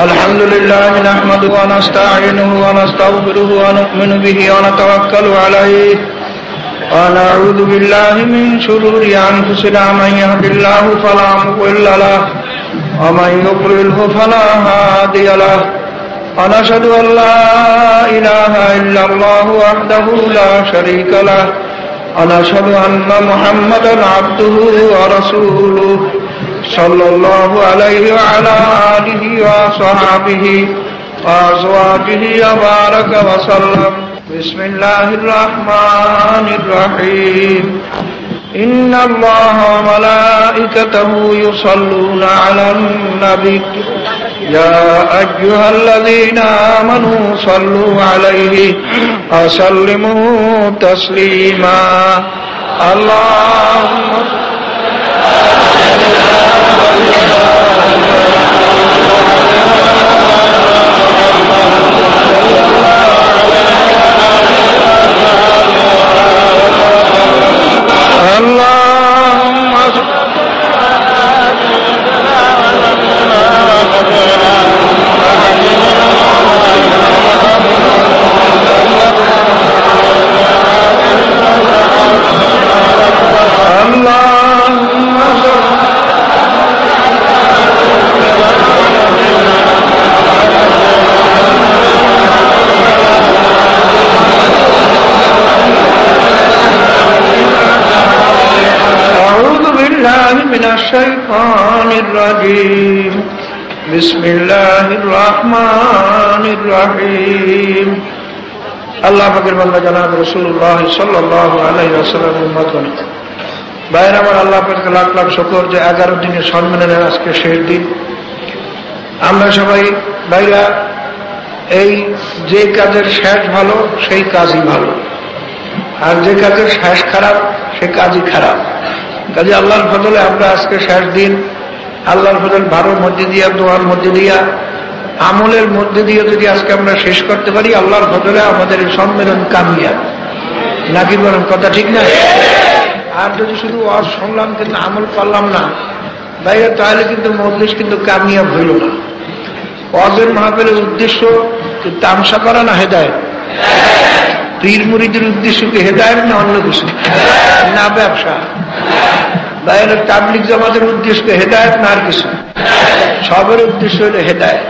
الحمد لله نحمده ونستعينه ونستغفره ونؤمن به ونتوكل عليه ونعوذ بالله من شرور أنفسنا من يهد الله فلا مضل له ومن يضلله فلا هادي له ونشهد أن لا إله إلا الله وحده لا شريك له ونشهد أن محمدا عبده ورسوله صلى الله عليه وعلى آله وصحبه وأزواجه وبارك وسلم بسم الله الرحمن الرحيم إن الله وملائكته يصلون على النبي يا أيها الذين آمنوا صلوا عليه وسلموا تسليما اللهم من الشيطان الرجيم بسم الله الرحمن الرحيم আল্লাহ পাকের বান্দা জনাব রাসূলুল্লাহ সাল্লাল্লাহু আলাইহি ওয়াসাল্লাম উম্মতগণ ভাইরা আমার, আল্লাহ পাকের লাখ লাখ শুকর যে 11 দিনের সম্মেলনের আজকে শেষ দিন। আমরা সবাই ভাইরা এই যে কাজের শেষ ভালো সেই কাজই ভালো, আর যে কাজের শেষ খারাপ সে কাজই খারাপ। কাজে আল্লাহর ফজলে আমরা আজকে শেষ দিন, আল্লাহর ফজল ভালোর মধ্যে দিয়া, দোয়ার মধ্যে দিয়া, আমলের মধ্যে দিয়ে যদি আজকে আমরা শেষ করতে পারি, আল্লাহর ফজলে আমাদের এই সম্মেলন কামিয়াব। নাকি বলেন কথা ঠিক না? আর যদি শুধু ওয়াজ শুনলাম কিন্তু আমল করলাম না ভাইয়া, তাহলে কিন্তু মজলিস কিন্তু কামিয়াব হইল না। ওয়াজের মাহফিলের উদ্দেশ্য তামসা করা না হেদায়েত? পীর মুরিদের উদ্দেশ্য কি হেদায়েত না অন্য কিছু? না ব্যবসা? বাইরে তাবলিগ জামাতের উদ্দেশ্য হেদায়েত না আর কিছু? সবের উদ্দেশ্য হলো হেদায়েত।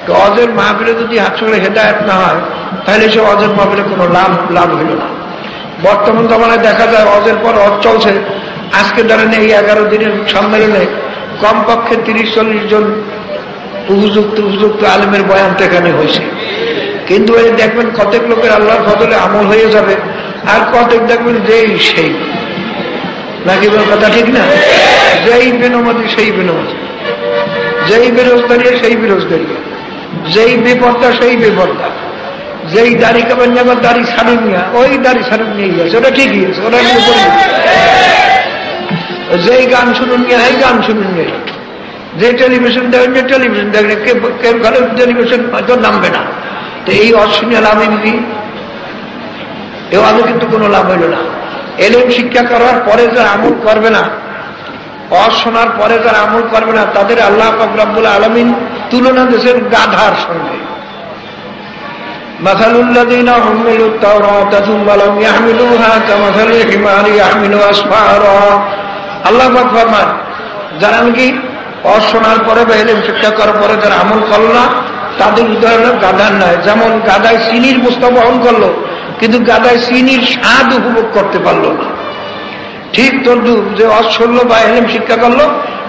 তো ওয়াজের মাহফিলে যদি আসলে হেদায়েত না হয় তাহলে সে ওয়াজের মাহফিলে কোনো লাভ হইল না। বর্তমান জমানায় দেখা যায় ওয়াজের পর ওয়াজ চলছে। আজকে ধরেন এই 11 দিনের সম্মেলনে কমপক্ষে 30-40 জন উপযুক্ত আলেমের বয়ান এখানে হয়েছে, কিন্তু এই দেখবেন কতক লোকের আল্লাহর ফজলে আমল হয়ে যাবে, আর কতক দেখবেন যেই সেই। নাকি বল কথা ঠিক না? যেই বেনমাজি সেই বেনমাজি, যেই বেরোজগারি সেই বেরোজগারি, যেই বেপর্দা সেই বেপর্দা, যেই দাড়ি কাবেন যাবার দাড়ি সারুন নিয়া ওই দাড়ি সারুন নিয়ে গেছে, ওটা ঠিকই আছে, ওরা যেই গান শুনুন নিয়ে এই গান শুনুন নিয়ে, যে টেলিভিশন দেখবেন টেলিভিশন দেখবেন, কেউ ঘরে টেলিভিশন হয়তো নামবে না। তো এই অশুনিয়া লাভ কি? এ আগে কিন্তু কোনো লাভ হইল না। এলেম শিক্ষা করার পরে যারা আমল করবে না, অশোনার পরে যারা আমল করবে না, তাদের আল্লাহ পাক রব্বুল আলামিন তুলনা দিয়েছেন গাধার সঙ্গে। মাসালুল্লাযীনা হুমিলুত তাওরাতা সুম্মা লাম ইয়াহমিলুহা কামাসালিল হিমারি ইয়াহমিলু আসফারা। আল্লাহ পাক ফরমান, যারা নাকি অশোনার পরে বা এলেম শিক্ষা করার পরে যারা আমল করল না, তাদের উদাহরণ গাধার নয়। যেমন গাধায় চিনির বস্তা বহন করলো কিন্তু গাধায় চিনির স্বাদ উপভোগ করতে পারলো না, ঠিক তদ্রুপ যে ওয়াজ শুনলো বা এলেম শিক্ষা করলো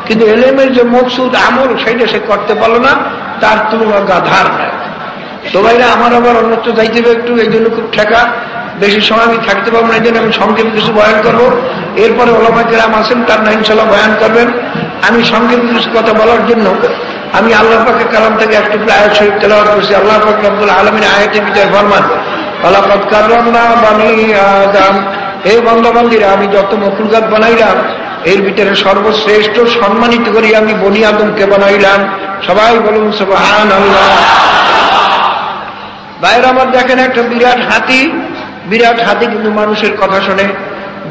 কিন্তু এলেমের যে মকসুদ আমল সেইটা সে করতে পারলো না, তার তুলনা গাধার নয়। তো ভাইরা আমার আবার অন্যত্র যাইতে হবে একটু, এই জন্য খুব ঠেকা, বেশি সময় আমি থাকতে পারবো না, এই জন্য আমি সংক্ষেপে কিছু বয়ান করবো। এরপরে ওলামা কেরাম আছেন, তার না ইনশাল্লাহ বয়ান করবেন। আমি সংক্ষেপে কিছু কথা বলার জন্য আমি আল্লাহ পাকের কালাম থেকে একটু আয়াত শরীফ তেলাওয়াত করছি। আল্লাহ পাক রব্বুল আলামিন আয়াতের ভিতরে ফরমান, ওয়ালাকাদ কাররামনা বানি আদম, হে বান্দা-বান্দীরা আমি যত মখলুকাত বানাইলাম এর ভিতরে সর্বশ্রেষ্ঠ সম্মানিত করি আমি বনি আদমকে বানাইলাম। সবাই বলুন সুবহানাল্লাহ। বাইরে আমার দেখেন একটা বিরাট হাতি কিন্তু মানুষের কথা শোনে,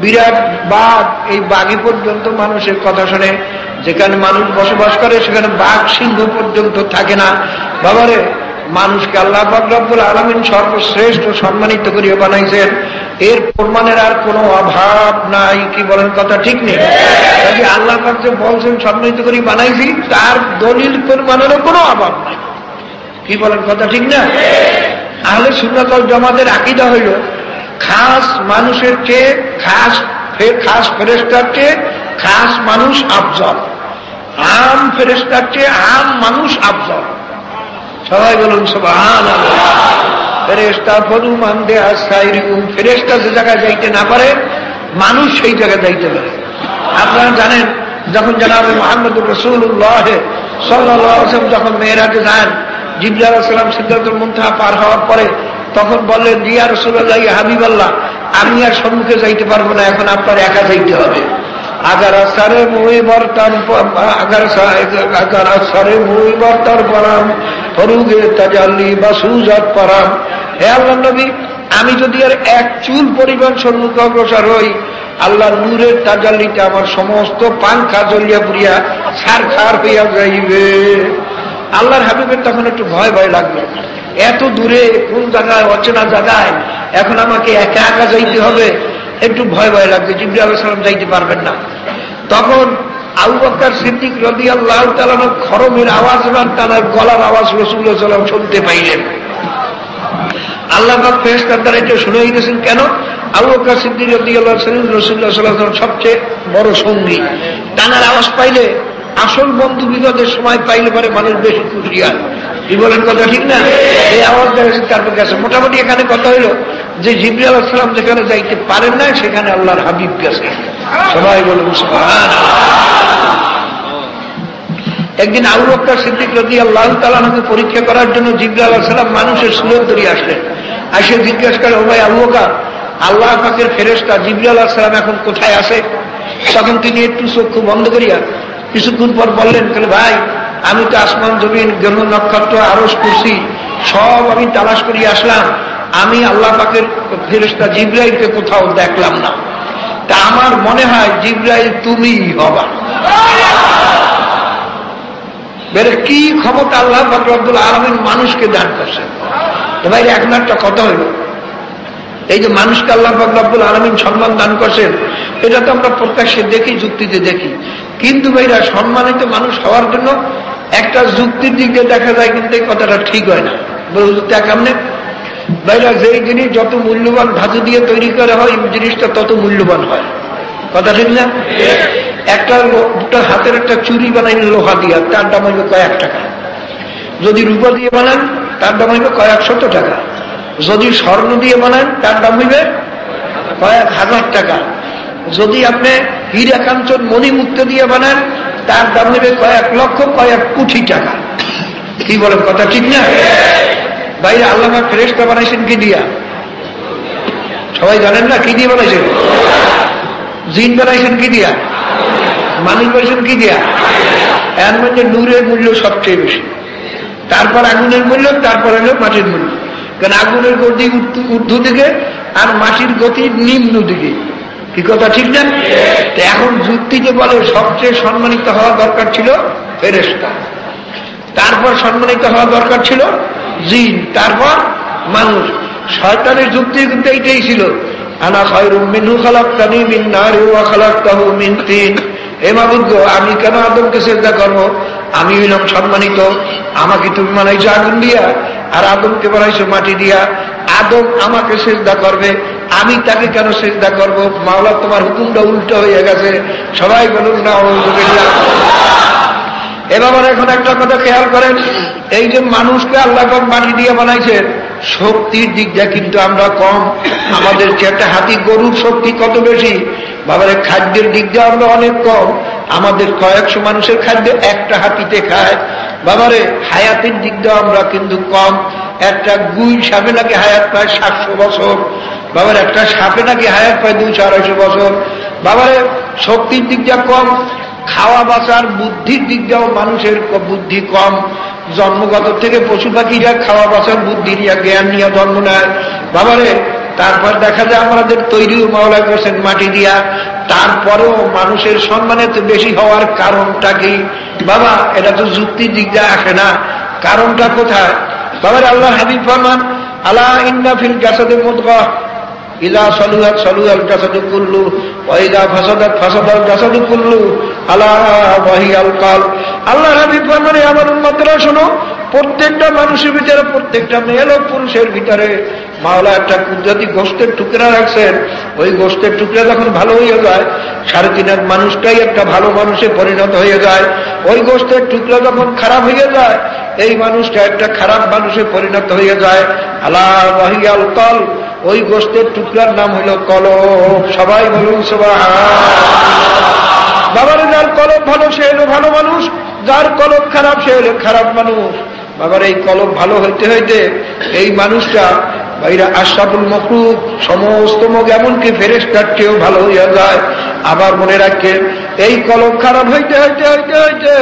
বিরাট বাঘ, এই বাঘই পর্যন্ত মানুষের কথা শোনে। যেখানে মানুষ বসবাস করে সেখানে বাঘ সিংহ পর্যন্ত থাকে না। বাবারে, মানুষকে আল্লাহ পাক রব্বুল আলামিন সর্বশ্রেষ্ঠ সম্মানিত করিয়া বানাইছেন, এর প্রমাণের আর কোনো অভাব নাই। কি বলেন, কথা ঠিক নেই? আল্লাহ পাক যে বলছেন সম্মানিত করি বানাইছি, তার দলিল প্রমাণেরও কোনো অভাব নাই। কি বলেন, কথা ঠিক না? আহলে সুন্নাত ওয়াল জামাতের আকীদা হইল খাস মানুষের চেয়ে খাস ফেরেশতার চেয়ে খাস মানুষ আফজল, আম ফেরেশতার চেয়ে আম মানুষ আফজল। সবাই বলুন সুবহানাল্লাহ। ফেরেশতা ফরমান দে আসাইরুম, ফেরেশতা যে জায়গায় যাইতে না পারে মানুষ সেই জায়গায় যাইতে পারে। আপনারা জানেন যখন জনাব মুহাম্মদুর রাসূলুল্লাহ সাল্লাল্লাহু আলাইহি ওয়াসাল্লাম যখন মেরাজে যান, জিবরাইল আলাইহিস সালাম সিদরাতুল মুনতাহা পার হওয়ার পরে তখন বললেন, ইয়া রাসূলুল্লাহ, ইয়া হাবিবাল্লাহ, আমি আর সম্মুখে যাইতে পারবো না, এখন আপনার একা যাইতে হবে। আগার সারে মুই বর্তন পরাম ফরুগে তাজাল্লি বা সুজাত পরাম। হে আল্লাহর নবী, আমি যদি আর এক চুল পরিমাণ সম্মুখে অগ্রসর হই, আল্লাহর নূরের তাজাল্লিতে আমার সমস্ত পাংখা জ্বলিয়া পুড়িয়া ছারখার হইয়া যাইবে। আল্লাহর হাবিবের তখন একটু ভয় লাগলো, এত দূরে কোন জায়গায়, অচেনা জায়গায়, এখন আমাকে একা একা যাইতে হবে, একটু ভয় লাগবে। জিবরাইল আলাইহিস সালাম যাইতে পারবেন না। তখন আবু বকর সিদ্দিক রাদিয়াল্লাহু তাআলা খরমের আওয়াজ বা তার গলার আওয়াজ রাসূলুল্লাহ সাল্লাল্লাহু আলাইহি ওয়াসাল্লাম শুনতে পাইলেন। আল্লাহ পাক ফেরেশতার দ্বারা এটা শুনাই দিয়েছেন। কেন? আবু বকর সিদ্দিক রাদিয়াল্লাহু তাআলা রাসূলুল্লাহ সাল্লাল্লাহু আলাইহি ওয়াসাল্লাম সবচেয়ে বড় সঙ্গী, তার আওয়াজ পাইলে আসল বন্ধু বিপদের সময় পাইলে পরে মানুষ বেশি খুশি হয়। কি বলেন, কথা ঠিক না? এই আওয়াজ দেওয়া তারপর গেছে। মোটামুটি এখানে কথা হইল যে জিবরাইল আলাইহিস সালাম যেখানে যাইতে পারেন না সেখানে আল্লাহর হাবিব গেছে। সবাই বলুন সুবহানাল্লাহ। একদিন আবু বকর সিদ্দিক রাদিয়াল্লাহু তাআলা আনহু পরীক্ষা করার জন্য জিবরাইল আলাইহিস সালাম মানুষের সুরত ধরে আসলেন। এসে জিজ্ঞাসা করে, ও ভাই আবু বকর, আল্লাহ পাকের ফেরেশতা জিবরাইল আলাইহিস সালাম এখন কোথায় আছে? তখন তিনি একটু চক্ষু বন্ধ করিয়া কিছুক্ষণ পর বললেন, ভাই আমি তো আসমান জমিন গ্রহ নক্ষত্র আরশ কুরসি সব আমি তালাশ করিয়ে আসলাম, আমি আল্লাহ পাকের ফেরেশতা জিবরাইলকে কোথাও দেখলাম না। তা আমার মনে হয় জিবরাইল তুমিই হবা। বেরে কি ক্ষমতা আল্লাহ পাক রব্বুল আলামিন মানুষকে দান করছেন। তো ভাই এখন একটা কথা হইল, এই যে মানুষকে আল্লাহ পাক রব্বুল আলামিন সম্মান দান করছেন, এটা তো আমরা প্রত্যক্ষে দেখি, যুক্তিতে দেখি। কিন্তু ভাইরা সম্মানিত মানুষ হওয়ার জন্য একটা যুক্তির দিক দিয়ে দেখা যায়, কিন্তু এই কথাটা ঠিক হয় না। কেমনে ভাইরা? যেই জিনিস যত মূল্যবান ধাতু দিয়ে তৈরি করা হয়, জিনিসটা তত মূল্যবান হয়। কথা ঠিক না? একটা হাতের একটা চুরি বানাই লোহা দিয়া, তার দাম হইবে কয়েক টাকা। যদি রূপা দিয়ে বানান তার দাম হইবে কয়েক শত টাকা। যদি স্বর্ণ দিয়ে বানান তার দাম হইবে কয়েক হাজার টাকা। যদি আপনি হীরা কাঞ্চন মণিমুক্ত দিয়ে বানান তার দাম হইবে কয়েক লক্ষ কয়েক কোটি টাকা। কি বলেন, কথা ঠিক না? বাইরে আল্লাহ পাক ফেরেশতা বানাইছেন কি দিয়া? সবাই জানেন না? কি দিয়ে বানাইছেন? জিন বানাইছেন কি দিয়া? মানুষ বানাইছেন কি দিয়া? এর মধ্যে নূরের মূল্য সবচেয়ে বেশি, তারপর আগুনের মূল্য, তারপর হলো মাটির মূল্য। কারণ আগুনের গতি ঊর্ধ্ব দিকে আর মাটির গতি নিম্ন দিকে। কি কথা ঠিক না? এখন যুক্তিতে বলে সবচেয়ে সম্মানিত হওয়া দরকার ছিল ফেরেশতা, তারপর সম্মানিত হওয়া দরকার ছিল জিন, তারপর মানুষ। শয়তানের যুক্তি কিন্তু এইটাই ছিল, আনা খায়রুম মিনহু খালাকতানি মিন নার ওয়া খালাকতাহু মিন তিন। হে মাবুদ গো, আমি কেন আদমকে সিজদা করব? আমি হইলাম সম্মানিত, আমাকে তুমি বানাইছো আগুন দিয়া আর আদমকে বানাইছো মাটি দিয়া। আদম আমাকে সিজদা করবে, আমি তাকে কেন সিজদা করব? মাওলা তোমার হুকুমটা উল্টো হয়ে গেছে। সবাই বলুন না আলহামদুলিল্লাহ। এবার এখন একটা কথা খেয়াল করেন, এই যে মানুষকে আল্লাহ পাক মাটি দিয়ে বানাইছেন, শক্তির দিক দিয়ে কিন্তু আমরা কম। আমাদের একটা হাতি গরুর শক্তি কত বেশি বাবারে, খাদ্যের দিক দিয়ে আমরা অনেক কম। আমাদের কয়েকশো মানুষের খাদ্য একটা হাতিতে খায় বাবারে। হায়াতের দিক দিয়ে আমরা কিন্তু কম। একটা গুই সাপে নাকি হায়াত পায় 700 বছর। বাবার একটা সাপে নাকি হায়াত পায় 200-250 বছর। বাবারে শক্তির দিক দিয়ে কম, খাওয়া বাঁচার বুদ্ধির দিক দিয়েও মানুষের বুদ্ধি কম। জন্মগত থেকে পশু পাখিরা খাওয়া বাঁচার বুদ্ধি নিয়ে জ্ঞান নিয়ে জন্ম নেয় বাবারে। তারপর দেখা যায় আমাদের তৈরিও মাওলা করছেন মাটি দিয়া, তারপরেও মানুষের সম্মানে তো বেশি হওয়ার কারণটা কি বাবা? এটা তো যুক্তির দিক দিয়ে আসে না। কারণটা কোথায় বাবার? আল্লাহ হাবিব ফরমান, আলা ইন্না ফিল জাসাদি মুদগাহ ইযা সালুহাত সালুহাল জাসাদু কুল্লু ওয়া ইযা ফাসাদাত ফাসাদাল জাসাদু কুল্লু আলা ওয়া হিয়াল কলব। আল্লাহ হাবিব ফরমান, আমার উম্মতরা শোনো, প্রত্যেকটা মানুষের ভিতরে, প্রত্যেকটা মেয়ে ও পুরুষের ভিতরে মাওলা একটা কুদরতি গোশতের টুকরা রাখছেন। ওই গোশতের টুকরা যখন ভালো হয়ে যায়, 3.5 মানুষটাই একটা ভালো মানুষে পরিণত হয়ে যায়। ওই গোশতের টুকরা যখন খারাপ হয়ে যায়, এই মানুষটা একটা খারাপ মানুষে পরিণত হয়ে যায়। আলা ওয়া হিয়াল কলব, ওই গোশতের টুকরার নাম হইল কলব। সবাই বলুন সুবহানাল্লাহ। বাবার যার কলব ভালো সে হলো ভালো মানুষ, যার কলব খারাপ সে হলো খারাপ মানুষ। বাবার এই কলব ভালো হইতে হইতে এই মানুষটা বাইরা আশরাফুল মখলুক, সমস্ত মুখ এমনকি ফেরেশতার চেয়েও ভালো হইয়া যায়। আবার মনে রাখেন, এই কলব খারাপ হইতে হইতে হইতে হইতে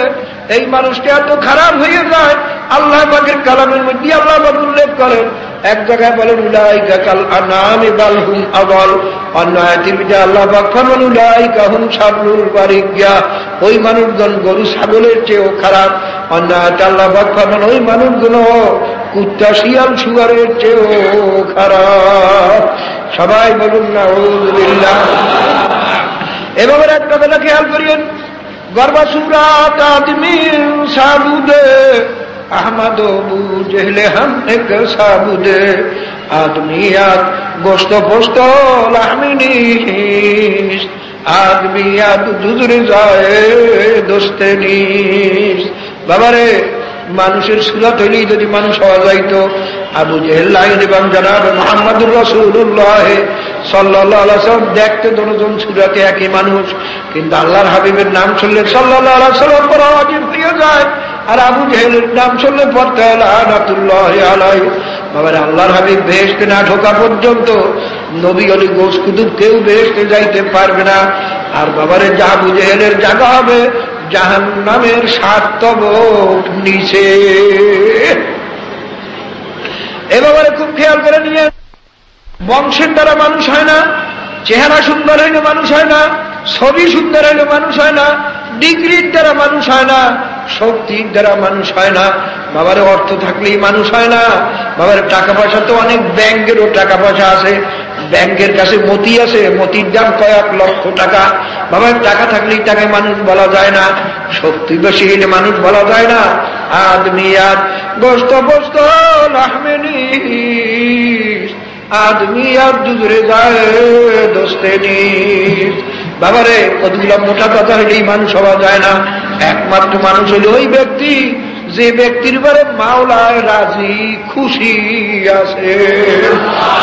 এই মানুষটা এত খারাপ হয়ে যায়, আল্লাহ পাকের কালামের মধ্যে আল্লাহ পাক উল্লেখ করেন, এক জায়গায় বলেন উলাইকা কাল আনামি বাল হুম আদাল, অন্য আয়াতের মধ্যে আল্লাহ পাক ফরমান উলাইকা হুম শাররুল বারিয়া, ওই মানুষজন গরু ছাগলের চেয়েও খারাপ। অন্য আয়াতে আল্লাহ পাক ফরমান ওই মানুষগুলো কুত্তা শিয়াল শুয়ারের চেয়েও খারাপ। সবাই বলুন নাউযুবিল্লাহ। এভাবে একটা কথা খেয়াল করিয়েন, গর্বা সুরাত আদমি সাবুদে আহমদ বু জেহলে হাম এক সাবুদে আদমিয়াত গোস্ত পোস্ত লাহমিনিস আদমিয়াত দুজরে যায় দোস্তে নিস। বাবারে মানুষের সুরাত হইলেই যদি মানুষ হওয়া যাইত, আবু জেহেল লাইন এবং জনাব মুহাম্মদুর রাসূলুল্লাহ সাল্লাল্লাহু আলাইহি ওয়াসাল্লাম দেখতে দুজন সুরাতে একই মানুষ, কিন্তু আল্লাহর হাবিবের নাম শুনলে সাল্লাল্লাহু আলাইহি ওয়াসাল্লাম পড়া ওয়াজিব হয়ে যায়, আর আবু জেহেলের নাম শুনলে পড়তে লানাতুল্লাহি আলাইহি। বাবারে আল্লাহর হাবিব বেহেশতে না ঢোকা পর্যন্ত নবী অলি গোস কুতুব কেউ বেহেশতে যাইতে পারবে না। আর বাবারে আবু জেহেলের জায়গা হবে জাহান্নামের 7 তবক নিচে। এবারে খুব খেয়াল করে নিয়ে, বংশের দ্বারা মানুষ হয় না, চেহারা সুন্দর হইলে মানুষ হয় না, ছবি সুন্দর হইলে মানুষ হয় না, ডিগ্রির দ্বারা মানুষ হয় না, শক্তির দ্বারা মানুষ হয় না, বাবার অর্থ থাকলেই মানুষ হয় না। বাবার টাকা পয়সা তো অনেক, ব্যাংকেরও টাকা পয়সা আছে, ব্যাংকের কাছে মতি আছে, মতির দাম কয়েক লক্ষ টাকা। বাবার টাকা থাকলেই তাকে মানুষ বলা যায় না, শক্তি বেশি হইলে মানুষ বলা যায় না। আদমিয়াত গোস্ত পোস্ত লাহমিনিস আদমিয়াত দুজরে যায় দোস্তে নিস। বাবারে কতগুলো মোটা কথা হইলেই মানুষ হওয়া যায় না। একমাত্র মানুষ হইল ওই ব্যক্তি যে ব্যক্তির বারে মাওলায় রাজি খুশি আছে।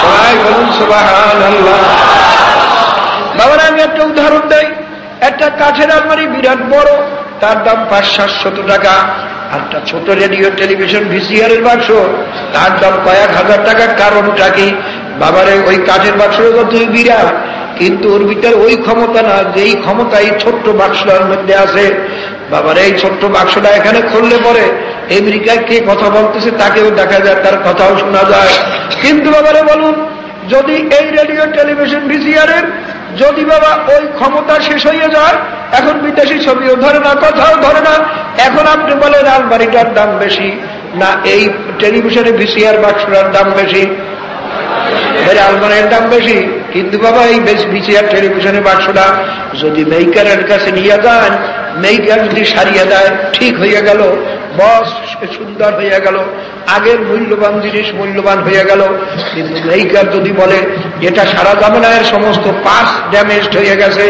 সবাই বলুন সুবহানাল্লাহ। বাবারে আমি একটা উদাহরণ দেই, একটা কাঠের আলমারি বিরাট বড়, তার দাম 500-700 টাকা। আর একটা ছোট রেডিও টেলিভিশন ভিসিআরের বাক্স, তার দাম কয়েক হাজার টাকা। কারণটা কি? বাবারে ওই কাঠের বাক্সটা তো তুই বিরাট, কিন্তু ওর ভিতরে ওই ক্ষমতা না যেই ক্ষমতা এই ছোট্ট বাক্সটার মধ্যে আছে। বাবারে এই ছোট্ট বাক্সটা এখানে খুললে পরে আমেরিকায় কে কথা বলতেছে তাকেও দেখা যায়, তার কথাও শোনা যায়। কিন্তু বাবারে বলুন, যদি এই রেডিও টেলিভিশন ভিসিআরের যদি বাবা ওই ক্ষমতা শেষ হয়ে যায়, এখন বিদেশি ছবিও ধরে না, কথাও ধরে না, এখন আপনি বলেন আলমারিটার দাম বেশি না এই টেলিভিশনে ভিসিআর বাক্সটার দাম বেশি? আলমারির দাম বেশি। কিন্তু বাবা এই ভিসিআর টেলিভিশনের বাক্সটা যদি মেকারের কাছে নিয়ে যান, মেকার যদি সারিয়ে দেয়, ঠিক হয়ে গেল, বস সুন্দর হয়ে গেল, আগের মূল্যবান জিনিস মূল্যবান হয়ে গেল। কিন্তু মেকার যদি বলে এটা সারা জামানার সমস্ত পার্টস ড্যামেজড হয়ে গেছে,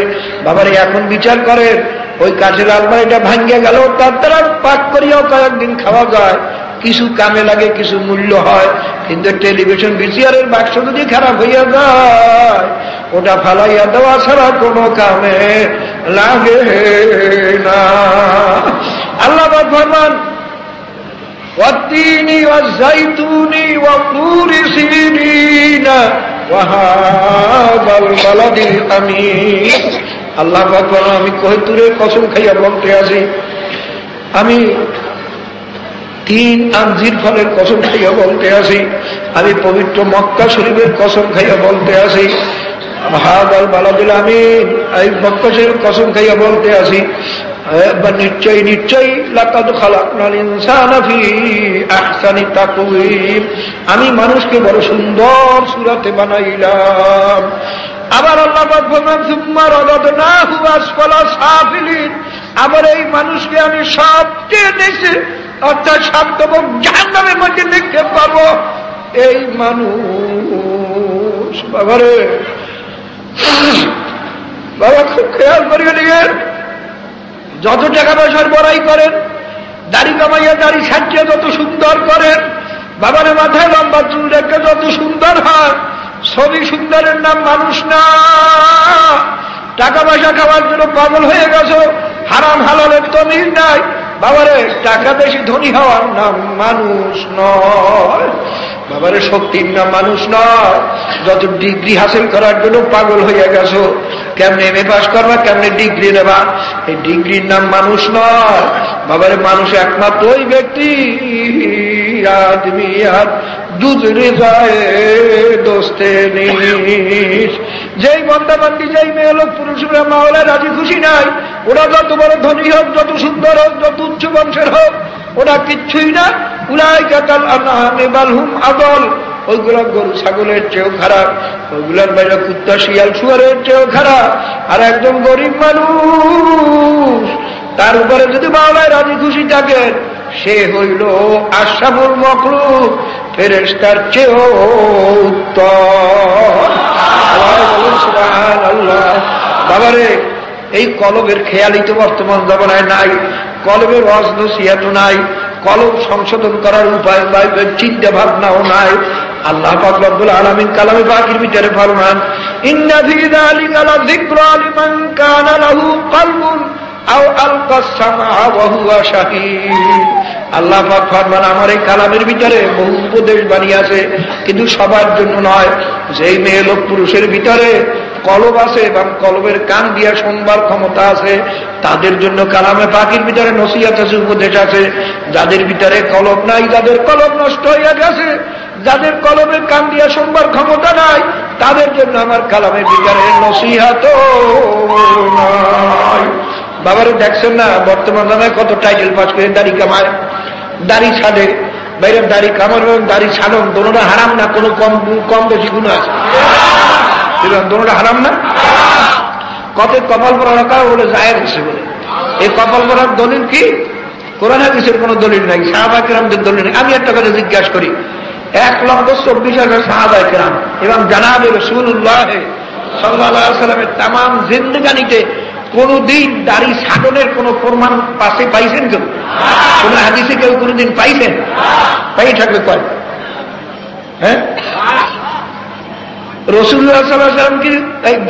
বাবারে এখন বিচার করেন ওই কাঠের আলমারিটা ভাঙ্গে গেল, তার দ্বারা পাক করিয়াও কয়েকদিন খাওয়া যায়, কিছু কামে লাগে, কিছু মূল্য হয়। কিন্তু টেলিভিশন ভিসিআরের বাক্স যদি খারাপ হইয়া যায়, ওটা ফালাইয়া দেওয়া ছাড়া কোনো কামে লাগে না। আল্লাহ পাক ফরমান والتين والزيتون وطور سينين وهذا البلد الأمين আল্লাহ পাক বলেন আমি কহিতুরের কসম খাইয়া বলতে আছি, আমি 3 আঞ্জির ফলের কসম খাইয়া বলতে আছি, আমি পবিত্র মক্কা শরীফের কসম খাইয়া বলতে আছি, হাদাল বালাদুল আমিন এই মক্কা শরীফের কসম খাইয়া বলতে আছি, নিশ্চয়ই নিশ্চয়ই লাকাদ খালাকনাল ইনসানা ফি আহসানি তাকওয়িম আমি মানুষকে বড় সুন্দর সূরাতে বানাইলাম। আবার আল্লাহ পাক বলেন সুম্মা রাদাদনাহু আসফালা সাফিলিন আবার এই মানুষকে আমি সবচেয়ে নিচে অর্থাৎ সপ্তম জাহান্নামের মধ্যে নিক্ষেপ করব। এই মানুষ বাবারে বাবা খুব খেয়াল করিয়ে নিবেন, যত টাকা পয়সার বড়াই করেন, দাড়ি কামাইয়া দাড়ি সাজিয়ে যত সুন্দর করেন, বাবারে মাথায় লম্বা চুল রেখে যত সুন্দর হয়, ছবি সুন্দরের নাম মানুষ না। টাকা পয়সা খাওয়ার জন্য পাগল হয়ে গেছো, হারাম হালালের তমিজ নাই, বাবারে টাকা বেশি ধনী হওয়ার নাম মানুষ নয়, বাবারে শক্তির নাম মানুষ নয়। যত ডিগ্রি হাসিল করার জন্য পাগল হয়ে গেছো, কেমনে এমএ পাস করবা, কেমনে ডিগ্রি নেবা, এই ডিগ্রির নাম মানুষ নয়, বাবারে মানুষ একমাত্র ওই ব্যক্তি আদমিয়াত দুজরে যায় দোস্তে নিস যেই বন্দাবান্দি যেই মেয়ে লোক পুরুষরা মাওলা রাজি খুশি নাই, ওরা যত বড় ধনী হোক, যত সুন্দর হোক, যত উচ্চ বংশের হোক, ওরা কিচ্ছুই না। উলাইকা কাল আনআমি বাল হুম আদল ওইগুলো গরু ছাগলের চেয়েও খারাপ, ওইগুলোর বাইরে কুত্তা শিয়াল শুয়ারের চেয়েও খারাপ। আর একজন গরিব মানুষ তার উপরে যদি মাওলায় রাজি খুশি থাকেন, সে হইল আশরাফুল মাখলুক, ফেরেশতার চেয়েও উত্তম। সুবহানাল্লাহ। বাবারে এই কলবের খেয়ালই তো বর্তমান জমানায় নাই, কলবের ওয়াজ নসিহত নাই, কলব সংশোধন করার উপায় নাই, চিন্তা ভাবনাও নাই। আল্লাহ পাক রব্বুল আলামিন কালামে পাকের ভিতরে ফরমান ইন্না ফি যালিকা লাযিকরা লিমান কানা লাহু কলবুন আও আলকা সামআ ওয়া হুয়া শাহীদ। আল্লাহ পাক ফরমান আমার এই কালামের ভিতরে বহু উপদেশ বাণী আছে, কিন্তু সবার জন্য নয়। যেই মেয়ে লোক পুরুষের ভিতরে কলব আছে এবং কলবের কান দিয়া শুনবার ক্ষমতা আছে, তাদের জন্য কালামে পাকের ভিতরে নসিহত আছে, উপদেশ আছে। যাদের ভিতরে কলব নাই, যাদের কলব নষ্ট হইয়া গেছে, যাদের কলবের কান দিয়া শুনবার ক্ষমতা নাই, তাদের জন্য আমার কালামের ভিতরে নসিহত নাই। বাবারে দেখছেন না বর্তমান সময়ে কত টাইটেল পাস করে দাড়ি কামায়, দাড়ি ছাড়ে, বাইরের দাড়ি কামার এবং দাড়ি ছাড়ন দোনোটা হারাম না? কোনো কম বেশি গুণ আছে? দোনোটা হারাম না? কত কপাল পরা রাখা বলে জায়ের হচ্ছে বলে, এই কপাল পরার দলিল কি? কোরআন হাদিসের কোনো দলিল নাই, সাহাবা কেরামদের দলিল নেই। আমি একটা কথা জিজ্ঞাসা করি, 1,24,000 সাহাবা কেরাম এবং জানাবে রাসূলুল্লাহ সাল্লাল্লাহু আলাইহি ওয়াসাল্লামের তামাম জিন্দেগানিতে কোনদিন দাড়ি ছাড়নের কোন প্রমাণ পাশে পাইছেন কেউ? কোন হাদিসে কেউ কোনদিন পাইছেন? পাই থাকবে কয়? হ্যাঁ, রাসূলুল্লাহ সাল্লাল্লাহু আলাইহি ওয়াসাল্লাম কি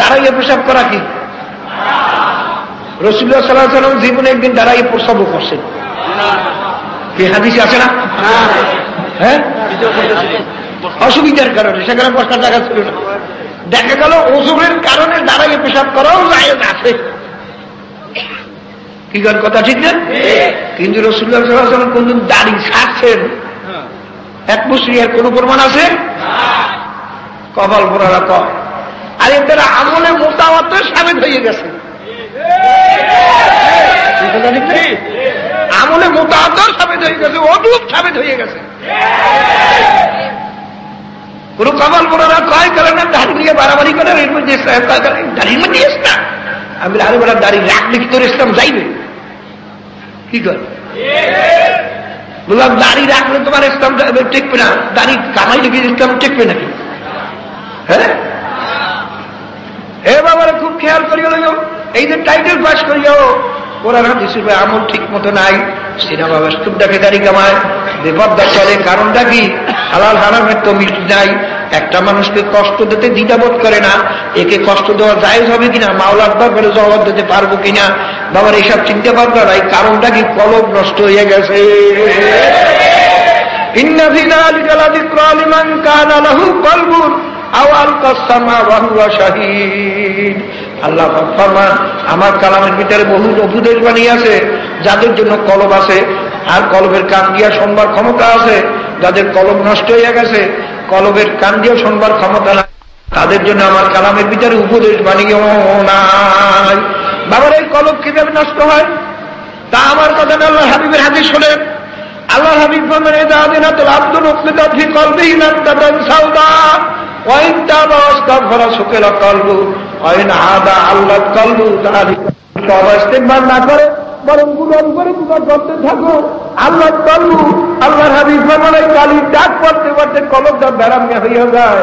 দাঁড়াইয়ে পেশাব করা কি? রাসূলুল্লাহ সাল্লাল্লাহু আলাইহি ওয়াসাল্লাম জীবনে একদিন দাঁড়াইয়ে প্রস্রাব করছেন, কি হাদিসে আছে না? হ্যাঁ, অসুবিধার কারণে সেখানে বসার জায়গা ছিল না। দেখা গেল ওজনের কারণে দাঁড়াইয়ে পেশাব করাও জায়েজ আছে। কি কথা ঠিক না? কিন্তু রাসূলুল্লাহ সাল্লাল্লাহু আলাইহি ওয়াসাল্লাম কোনদিন দাড়ি ছাড়ছেন এক মুসলিমের কোন প্রমাণ আছে? কপাল পরারা কয়, আর এদের আমলে মোতাওয়াত্তির সাবেত হয়ে গেছে। আমলে মোতাওয়াত্তির সাবেত হয়ে গেছে, অদূর সাবেত হয়ে গেছে। কোন কপাল পরারা কয় কারণে দাড়ি নিয়ে বাড়াবাড়ি করে, এর মধ্যে দাড়ির মধ্যে ইসলাম। আমি আরে বলা দাড়ি রাখলে কি তোর ইসলাম যাইবে? কি করে বললাম দাড়ি রাখলে তোমার ইসলাম টেকবে না, দাড়ি কামাইলে কি ইসলাম টেকবে নাকি? হ্যাঁ, এ বাবারা খুব খেয়াল করিও, এই যে টাইটেল পাস করিও, কোরআন হাদিসের আমল ঠিক মতো নাই, সিনেমা বাস্তব দেখে দাড়ি কামায়, বেপরদা চলে। কারণটা কি? হালাল হারামের তো মিল নাই। একটা মানুষকে কষ্ট দিতে দ্বিধাবোধ করে না, একে কষ্ট দেওয়া জায়েজ হবে কিনা, মাওলার দরবারে জবাব দিতে পারবো কিনা, বাবার এইসব চিন্তা ভাবনা নাই। কারণটা কি? কলব নষ্ট হয়ে গেছে। ইন্না ফি যালিকা লাযিকরা লিমান কানা লাহু কলবুন আও আলকা সামা ওয়া হুয়া শাহীদ। আল্লাহ ফরমান, আমার কালামের ভিতরে বহু উপদেশ বাণী আছে যাদের জন্য কলব আছে, আর কলবের কান দিয়া শুনবার ক্ষমতা আছে। যাদের কলব নষ্ট হয়ে গেছে, কলবের কান দিয়ে শুনবার ক্ষমতা নাই, তাদের জন্য আমার কালামের ভিতরে উপদেশ বাণীও নাই। বাবার এই কলব কিভাবে নষ্ট হয় তা আমার কথা আল্লাহ হাবিবের হাদিস শোনেন। আল্লাহ হাবিব বলেন, ইদাদিনাতুল আব্দুল উকমিদা ফি কলবিহি নাকতাতান সাউদা ওয়া ইন তাবা ওয়াস্তাগফারা সুকিলা কলবু ওয়া ইন আদা আল্লাহ কলবু। তাআলিকা ইস্তিগফার না করে বরং গুনার উপরে গুনাহ করতে থাকো, আল্লাহ কলবু। আল্লাহর হাবিব ফরমান, কালির ডাক পড়তে পড়তে কলবটা বেরামে হয়ে যায়।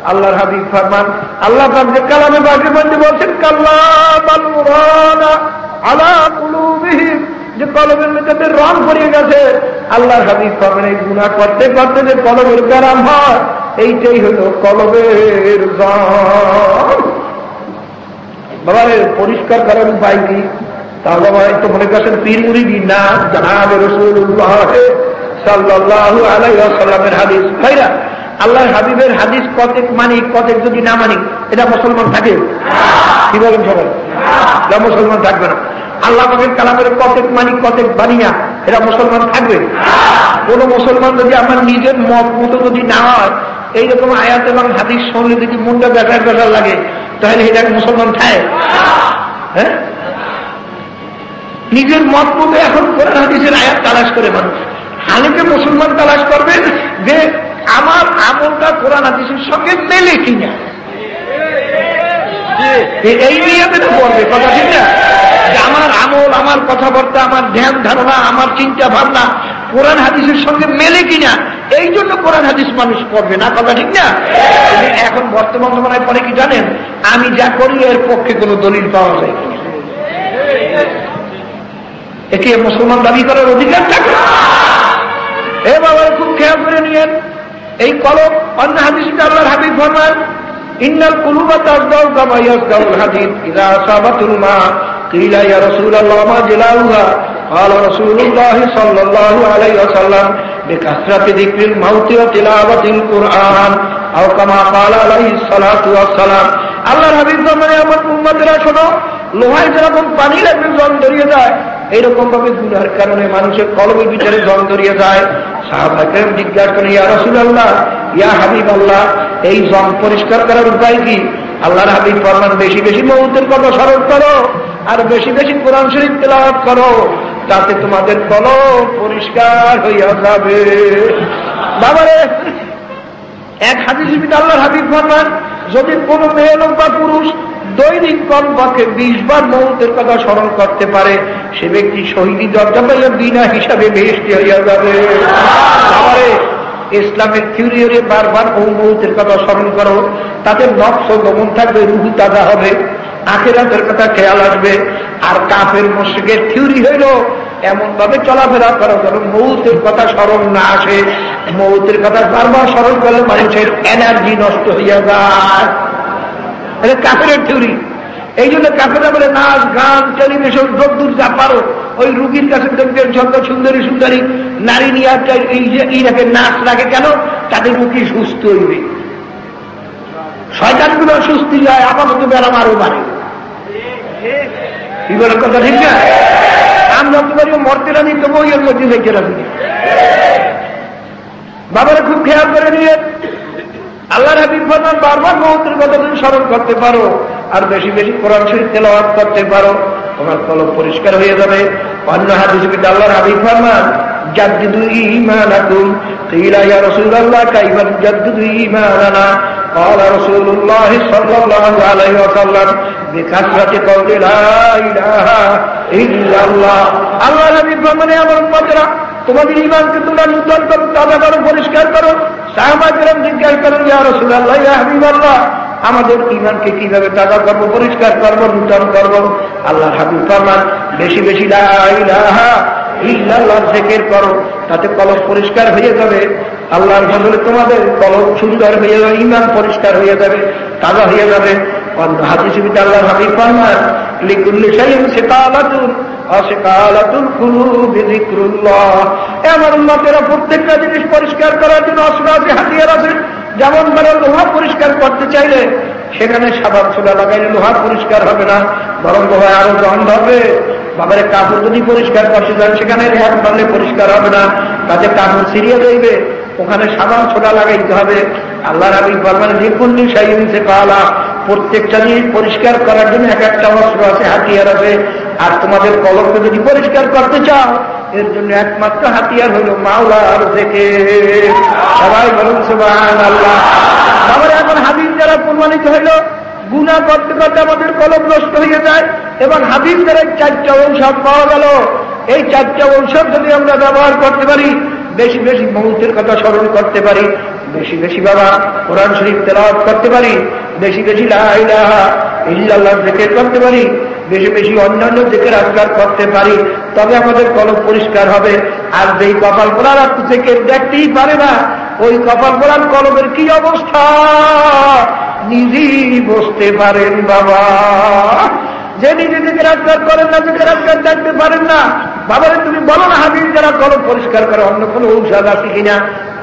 আল্লাহর হাবিব ফরমান, আল্লাহ পাক যে কালামে পাকের মধ্যে বলছেন, কাল্লা বাল রানা আলা কুলুবিহিম, যে কলবের মধ্যে রং পড়িয়ে গেছে। আল্লাহর হাবিব ফরমান, এই গুনাহ করতে করতে যে কলবের বেরাম হয়, এইটাই হলো কলবের রং। বাবারে পরিষ্কার করার উপায় কি? তাহলে হয়তো মনে করছেন পীর মুরিদি না, জানাবে রাসূলুল্লাহ সাল্লাল্লাহু আলাইহি ওয়াসাল্লামের হাদিস। ভাইরা, আল্লাহর হাবিবের হাদিস কতেক মানি কতেক যদি না মানি, এটা মুসলমান থাকে? কি বলেন সবাই? এটা মুসলমান থাকবে না। আল্লাহ পাকের কালামের কতেক মানি কতেক বানিয়া, এটা মুসলমান থাকবে? কোন মুসলমান যদি আমার নিজের মত মতো যদি না হয়, এইরকম আয়াত এবং হাদিস শুনলে যদি মনটা বেকার বেকার লাগে, তাহলে এটা মুসলমান থাকে? হ্যাঁ, নিজের মত মতো এখন কোরআন হাদিসের আয়াত তালাশ করে মানুষ। হানিকে মুসলমান তালাশ করবেন যে আমার আমলটা কোরআন হাদিসের সঙ্গে মেলে কিনা, এই নিয়ে তো বলবে কথা, ঠিক না? যে আমার আমল, আমার কথাবার্তা, আমার ধ্যান ধারণা, আমার চিন্তা ভাবনা কোরআন হাদিসের সঙ্গে মেলে কিনা, এই জন্য কোরআন হাদিস মানুষ পড়বে না, কথা ঠিক না? এখন বর্তমান জমানায় পরে কি জানেন, আমি যা করি এর পক্ষে কোনো দলিল পাওয়া যায় কিনা, একে মুসলমান দাবি করার অধিকার থাকে? এ বাবা, খুব খেয়াল করে নিয়েন, এই কলব অন্য হাদিসে আল্লাহর হাবিব ফরমান, ইন্নাল কুলুবা তাজদাউ কামা ইয়াজদাউল হাদিদ ইযা আসাবাতুল মা কিলা ইয়া রাসূলুল্লাহ মা জালাউহা قال رسول الله صلى الله عليه وسلم بكثرة ذكر الموت وتلاوة القرآن أو كما قال عليه الصلاة والسلام। আল্লাহর হাবিব মানে, আমার উম্মতেরা শোনো, লোহায় যেরকম পানি লাগবে জং ধরিয়ে যায়, এইরকম ভাবে গুনার কারণে মানুষের কলবের ভিতরে জং ধরিয়ে যায়। সাহাবায়ে কেরাম জিজ্ঞাসা করেন, ইয়া রাসূলুল্লাহ, ইয়া হাবিবাল্লাহ, এই জং পরিষ্কার করার উপায় কি? আল্লাহর হাবিব ফরমান, বেশি বেশি মউতের কথা স্মরণ করো আর বেশি বেশি কোরআন শরীফ তেলাওয়াত করো, তাতে তোমাদের কলব পরিষ্কার হইয়া যাবে। বাবারে, এক হাদিসে আল্লাহর হাবিব ফরমান, যদি কোন মেয়ে লোক বা পুরুষ দৈনিক কমপক্ষে 20 বার মউতের কথা স্মরণ করতে পারে, সে ব্যক্তি শহীদি দরজা পাইয়া বিনা হিসাবে বেহেশতি হইয়া যাবে। বাবারে, ইসলামের থিওরি বারবার মউতের কথা স্মরণ করো, তাতে নফস দমন থাকবে, রূহ তাজা হবে, আখিরাতের কথা খেয়াল আসবে। আর কাফের মুশরিকের থিওরি হইল এমন ভাবে চলাফেরা করো যেন মউতের কথা স্মরণ না আসে। মউতের কথা বারবার স্মরণ করলে মানুষের এনার্জি নষ্ট হইয়া যায়, এটা কাফের থিওরি। এই জন্য কাফেরা বলে নাচ গান টেলিভিশন যদ্দূর যা পারো, ওই রুগীর কাছে দেখবেন সন্ধ্যা সুন্দরী সুন্দরী নারী নিয়ে এইটাকে নাচ রাখে কেন? তাদের রুগী সুস্থ হইবে, শয়তানগুলো সুস্থি যায়, আপাতত বেড়াম আরো বাড়ে। কি বলে কথা, ঠিক না? আমরা তো পারি মরতে রানি, তো বইয়ের মধ্যে দেখে রাখি। বাবারা খুব খেয়াল করে নিয়ে, আল্লাহর হাবিব ফরমান, বারবার মউতের কথা তুমি স্মরণ করতে পারো আর বেশি বেশি কোরআন শরীফ তেলাওয়াত করতে পারো, তোমার কলব পরিষ্কার হয়ে যাবে। অন্য হাদিসে আল্লাহর হাবিব ফরমান, জাদ্দিদু ঈমানাকুম কিলা ইয়া রাসূলুল্লাহ কাইফা জাদ্দিদু ঈমানানা قال رسول الله صلى الله عليه وسلم بكثرة قول لا إله إلا الله। আল্লাহর হাবিব ফরমান, আমার উম্মতেরা, তোমাদের ঈমানকে তোমরা নূতন করো, তাজা করো, পরিষ্কার করো। সাহাবায়ে কেরাম জিজ্ঞাসা করেন, ইয়া রাসূলুল্লাহ, ইয়া হাবিবাল্লাহ, আমাদের ঈমানকে কিভাবে তাজা করবো, পরিষ্কার করবো, নূতন করবো? আল্লাহর হাবিব ফরমান, বেশি বেশি লা ইলাহা ইল্লাল্লাহ জিকির করো, তাতে কলব পরিষ্কার হয়ে যাবে। আল্লাহর বদলে তোমাদের কলব সুন্দর হয়ে যাবে, ঈমান পরিষ্কার হয়ে যাবে, তাজা হয়ে যাবে। অন্য হাদিসে আল্লাহর হাবিব ফরমান লিকুল্লি শাইইন সিকালাতুন আসকালাতুল কুলুবি যিকরুল্লাহ। আমার উম্মতেরা প্রত্যেকটা জিনিস পরিষ্কার করার জন্য অস্ত্র আছে, হাতিয়ার আছে। যেমন ধরো লোহা পরিষ্কার করতে চাইলে সেখানে সাবান সোডা লাগাইলে লোহা পরিষ্কার হবে না, বরং লোহা আরো জং ধরবে। বাবারে কাপড় যদি পরিষ্কার করতে চান সেখানে রেহান মারলে পরিষ্কার হবে না, তাতে কাপড় ছিঁড়িয়ে দেবে, ওখানে সাবান সোডা লাগাইতে হবে। আল্লাহর হাবিব ফরমান লিকুল্লি শাইইন সিকালা, প্রত্যেকটা জিনিস পরিষ্কার করার জন্য এক একটা অস্ত্র আছে, হাতিয়ার আছে। আর তোমাদের কলমকে যদি পরিষ্কার করতে চাও এর জন্য একমাত্র হাতিয়ার হলো মাওলার থেকে। সবাই বলুন সুবহানাল্লাহ। আবার এখন হাদিস যারা প্রমাণিত হইল, গুনাহ করতে করতে আমাদের কলম নষ্ট হয়ে যায়, এবং হাদিস দ্বারা 4টা ঔষধ পাওয়া গেল। এই 4টা ঔষধ যদি আমরা ব্যবহার করতে পারি, বেশি বেশি মৌতের কথা স্মরণ করতে পারি, বেশি বেশি বাবা কোরআন শরীফ তেলাওয়াত করতে পারি, বেশি বেশি লা ইলাহা ইল্লাল্লাহ জিকির করতে পারি, বেশি বেশি অন্যান্য জিকির আজকার করতে পারি, তবে আমাদের কলম পরিষ্কার হবে। আর যেই কপাল পোড়ার থেকে দেখতেই পারে না, ওই কপাল পোড়ার কলমের কি অবস্থা নিজেই বুঝতে পারেন বাবা। যে নিজে জিকির আজকার করেন না, জিকির আজকার দেখতে পারেন না, বাবারে তুমি বলো না হাদিস যারা কলম পরিষ্কার করে অন্য কোনো ঔষধ আছে কিনা।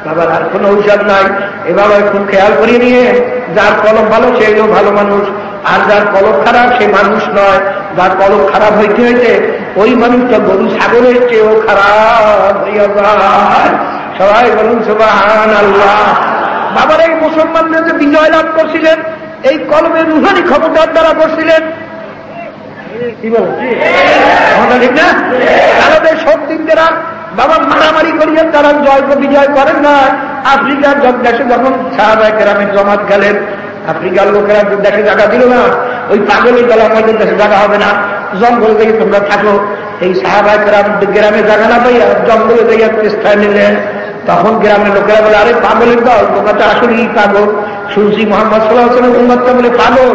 বাবার আর কোনো ঔষধ নাই। এভাবে খুব খেয়াল করিয়ে নিয়ে, যার কলম ভালো সে হলো ভালো মানুষ, আর যার কলম খারাপ সে মানুষ নয়। যার কলম খারাপ হইতে হইতে ওই মানুষটা গরু ছাগলের চেয়েও খারাপ হইয়া যায়। সবাই বলুন সুবহানাল্লাহ। বাবার এই মুসলমানদের যে বিজয় লাভ করছিলেন, এই কলমের রুহানি ক্ষমতার দ্বারা করছিলেন। কি বল ঠিক না? তাদের শক্তিরা বাবা মারামারি করিয়েন, তারা জয় বিজয় করেন না। আফ্রিকার দেশে যখন সাহাবায়ে কেরামের জমাত গেলেন, আফ্রিকার লোকেরা দেশে জায়গা দিল না, ওই পাগলের দল আমাদের দেশে জায়গা হবে না, জঙ্গল থেকে তোমরা থাকো। এই সাহাবায়ে কেরাম গ্রামে জায়গা না পাইয়া জঙ্গলে যাইয়া স্থান নিলেন। তখন গ্রামের লোকেরা বলে, আরে পাগলের দল, তোমরা তো আসলেই পাগল, শুনছি মোহাম্মদ সাল্লাল্লাহু আলাইহি ওয়াসাল্লাম উম্মতটা বলে পাগল,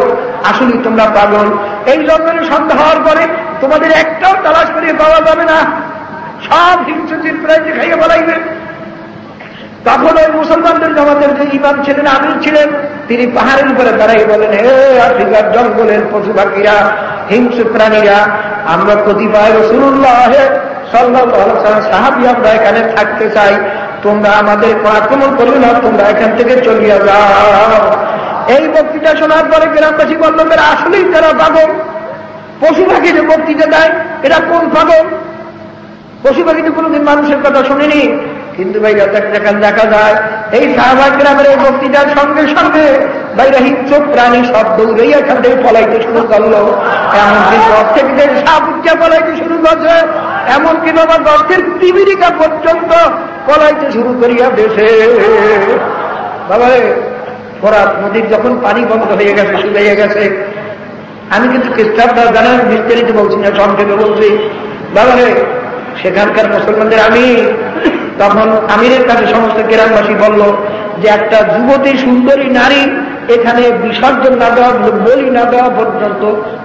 আসলেই তোমরা পাগল। এই জঙ্গলে সন্ধ্যা হওয়ার পরে তোমাদের একটাও তালাশ করিয়ে পাওয়া যাবে না, সব হিংস্র প্রায় যে খাইয়ে বলাইবে। তখন ওই মুসলমানদের জামাতের যে ইমাম ছিলেন, আমির ছিলেন, তিনি পাহাড়ের উপরে দাঁড়াই বলেন, হে আফ্রিকার জঙ্গলের পশু পাখিরা, হিংস্র প্রাণীরা, আমরা কতিপয় রাসূলুল্লাহ সাল্লাল্লাহু আলাইহি ওয়াসাল্লাম সাহাবী আমরা এখানে থাকতে চাই, তোমরা আমাদের আক্রমণ করবে না, তোমরা এখান থেকে চলিয়া যাও। এই বক্তৃতা শোনার পরে গ্রামবাসী বলল, আসলেই তারা পাগল। পশু পাখি যে বক্তৃতা দেয় এরা কোন পাগল? পশু পাখি তো কোনোদিন মানুষের কথা শুনিনি। কিন্তু ভাই দেখা যায় এই সাহাবায়ে কেরামের এই বক্তৃতার সঙ্গে সঙ্গে বাইরে হিংস্র প্রাণী সব দৌড়েই এখান থেকে পলাইতে শুরু করলো। এমনকি দশ থেকে সাপ উচ্চা পলাইতে শুরু করছে, এমনকি বাবা 10 থেকে পিপিলিকা পর্যন্ত পলাইতে শুরু করিয়া দেশে। বাবা ফোরাত নদীর যখন পানি বন্ধ হয়ে গেছে, শুকিয়ে গেছে, আমি কিন্তু খ্রিস্টাব্দ জানার বিস্তারিত বলছি না, সংক্ষেপে বলছি। বাবা সেখানকার মুসলমানদের তখন আমিরের কাছে সমস্ত গ্রামবাসী বলল যে একটা যুবতী সুন্দরী নারী এখানে বিসর্জন না দেওয়া, বলি না দেওয়া পর্যন্ত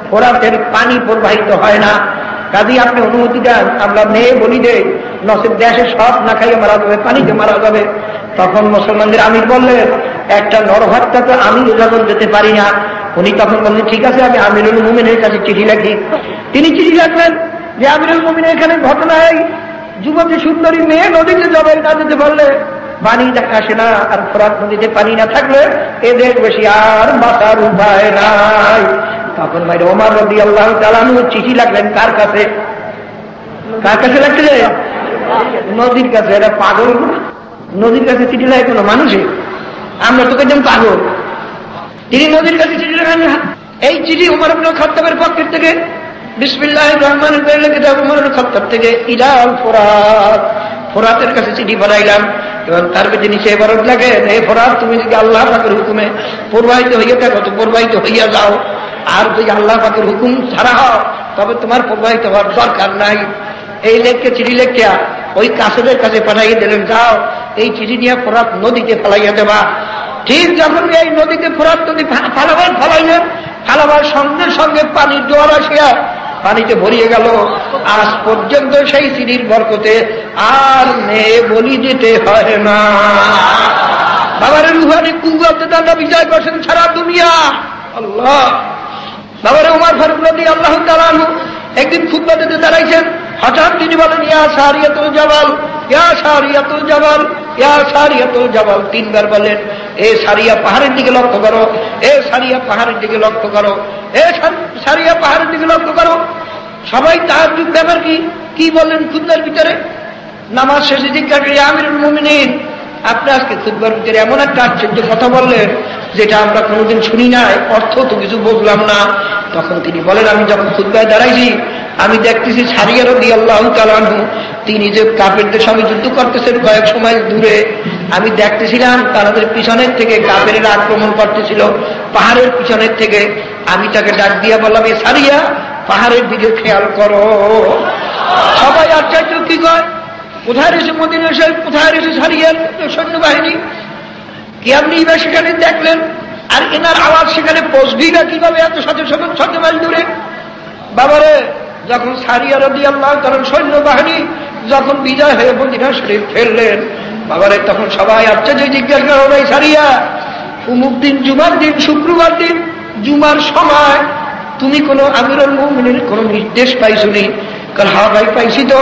ফোরাতের পানি প্রবাহিত হয় না। কাজেই আপনি অনুমতি দেন, আমরা মেয়ে বলি দেই, নসের দেশে সব না খাইয়ে মারা যাবে, পানিতে মারা যাবে। তখন মুসলমানদের আমির বললেন, একটা নরহত্যা তো আমি ইজাজত দিতে পারি না। উনি তখন বললেন, ঠিক আছে, আমি আমিরুল মুমিনের কাছে চিঠি লিখি। তিনি চিঠি লিখলেন যে আমিরুল মুমিনের এখানে ঘটনায় যুবতী সুন্দরী মেয়ে নদীতে জবাই না যেতে পারলে পানি আসে না, আর ফোরাত নদীতে পানি না থাকলে এদের বেশি আর বাঁচার উপায় নাই। তখন ভাই ওমর রাদিয়াল্লাহু তাআলা আনহু চিঠি লাগলেন কার কাছে? কার কাছে লাগছিলেন? নদীর কাছে। এটা পাগল, নদীর কাছে চিঠি লাগে কোনো মানুষে? আমরা তোকে যেমন পাগল। তিনি নদীর কাছে চিঠি লেখেন। এই চিঠি ওমর ইবনে খাত্তাবের পক্ষের থেকে বিসমিল্লাহির রহমানির রহিম লিখে ওমর ইবনে খাত্তাব থেকে ইলাল ফোরাত, ফোরাতের কাছে চিঠি পাঠাইলাম। এবং তার পেছনে নিচে এবারত লাগে, এই ফোরাত তুমি যদি আল্লাহ পাকের হুকুমে প্রবাহিত হইয়া থাকো তো প্রবাহিত হইয়া যাও, আর যদি আল্লাহ পাকের হুকুম ছাড়া হও তবে তোমার প্রবাহিত হওয়ার দরকার নাই। এই লেখকে চিঠি লেখিয়া ওই কাসেদের কাছে পাঠাইয়া দিলেন, যাও এই চিঠি নিয়ে ফোরাত নদীতে ফেলাইয়া দেবা। ঠিক যখন এই নদীতে ফোরাত নদী ফেলাইলেন, ফেলাবার সঙ্গে সঙ্গে পানির জোয়ার আসিয়া পানিতে ভরিয়ে গেল। আজ পর্যন্ত সেই চিঠির বরকতে আর মেয়ে বলি দিতে হয় না। বাবার রুহানি কুওয়াতে তারা বিজয় করছেন সারা দুনিয়া। আল্লাহ। বাবারে উমর ফারুক রাদিয়াল্লাহু তাআলা আনহু একদিন খুতবা দিতে দাঁড়াইছেন, হঠাৎ তিনি বলেন, ইয়া সারিয়াতুল জাবাল, ইয়া সারিয়াতুল জাবাল, ইয়া সারিয়াতুল জাবাল। তিনবার বলেন, এ সারিয়া পাহাড়ের দিকে লক্ষ্য করো, এ সারিয়া পাহাড়ের দিকে লক্ষ্য করো, এ সারিয়া পাহাড়ের দিকে লক্ষ্য করো। সবাই তাহাজ্জুদ, ব্যাপার কি কি বললেন খুতবার ভিতরে? নামাজ শেষে জিজ্ঞাসা করি, আমিরুল মুমিনিন, আপনি আজকে খুতবার ভিতরে এমন একটা আশ্চর্য কথা বললেন যেটা আমরা কোনোদিন শুনি নাই, অর্থ তো কিছু বুঝলাম না। তখন তিনি বলেন, আমি যখন খুতবায় দাঁড়াইছি আমি দেখতেছি সারিয়া রাদিয়াল্লাহু তাআলা আনহু তিনি যে কাফেরদের সঙ্গে যুদ্ধ করতেছেন কয়েক সময় দূরে, আমি দেখতেছিলাম তাদের পিছনের থেকে কাফেরেরা আক্রমণ করতেছিল পাহাড়ের পিছনের থেকে। আমি তাকে ডাক দিয়া বললাম, এ সারিয়া পাহাড়ের দিকে খেয়াল করো। সবাই আশ্চর্য, কি কয়, কোথায় রয়েছে মদিনা শরীফ, কোথায় রয়েছে সারিয়ার সৈন্যবাহিনী, কি আপনি এবার সেখানে দেখলেন? আর এনার আওয়াজ সেখানে পৌঁছবি না কিভাবে এত শত মাইল দূরে? বাবারে, যখন সারিয়া রাদিয়াল্লাহু তাআলার সৈন্যবাহিনী যখন বিজয় হয়ে মদিনা শরীফ ফেললেন, বাবারে তখন সবাই আশ্চর্য জিজ্ঞাসা করল, ভাই সারিয়া, অমুক দিন জুমার দিন, শুক্রবার দিন জুমার সময় তুমি কোনো আমিরুল মুমিনিনের কোনো নির্দেশ পাইছনি? কাল হ্যাঁ ভাই পাইছি তো।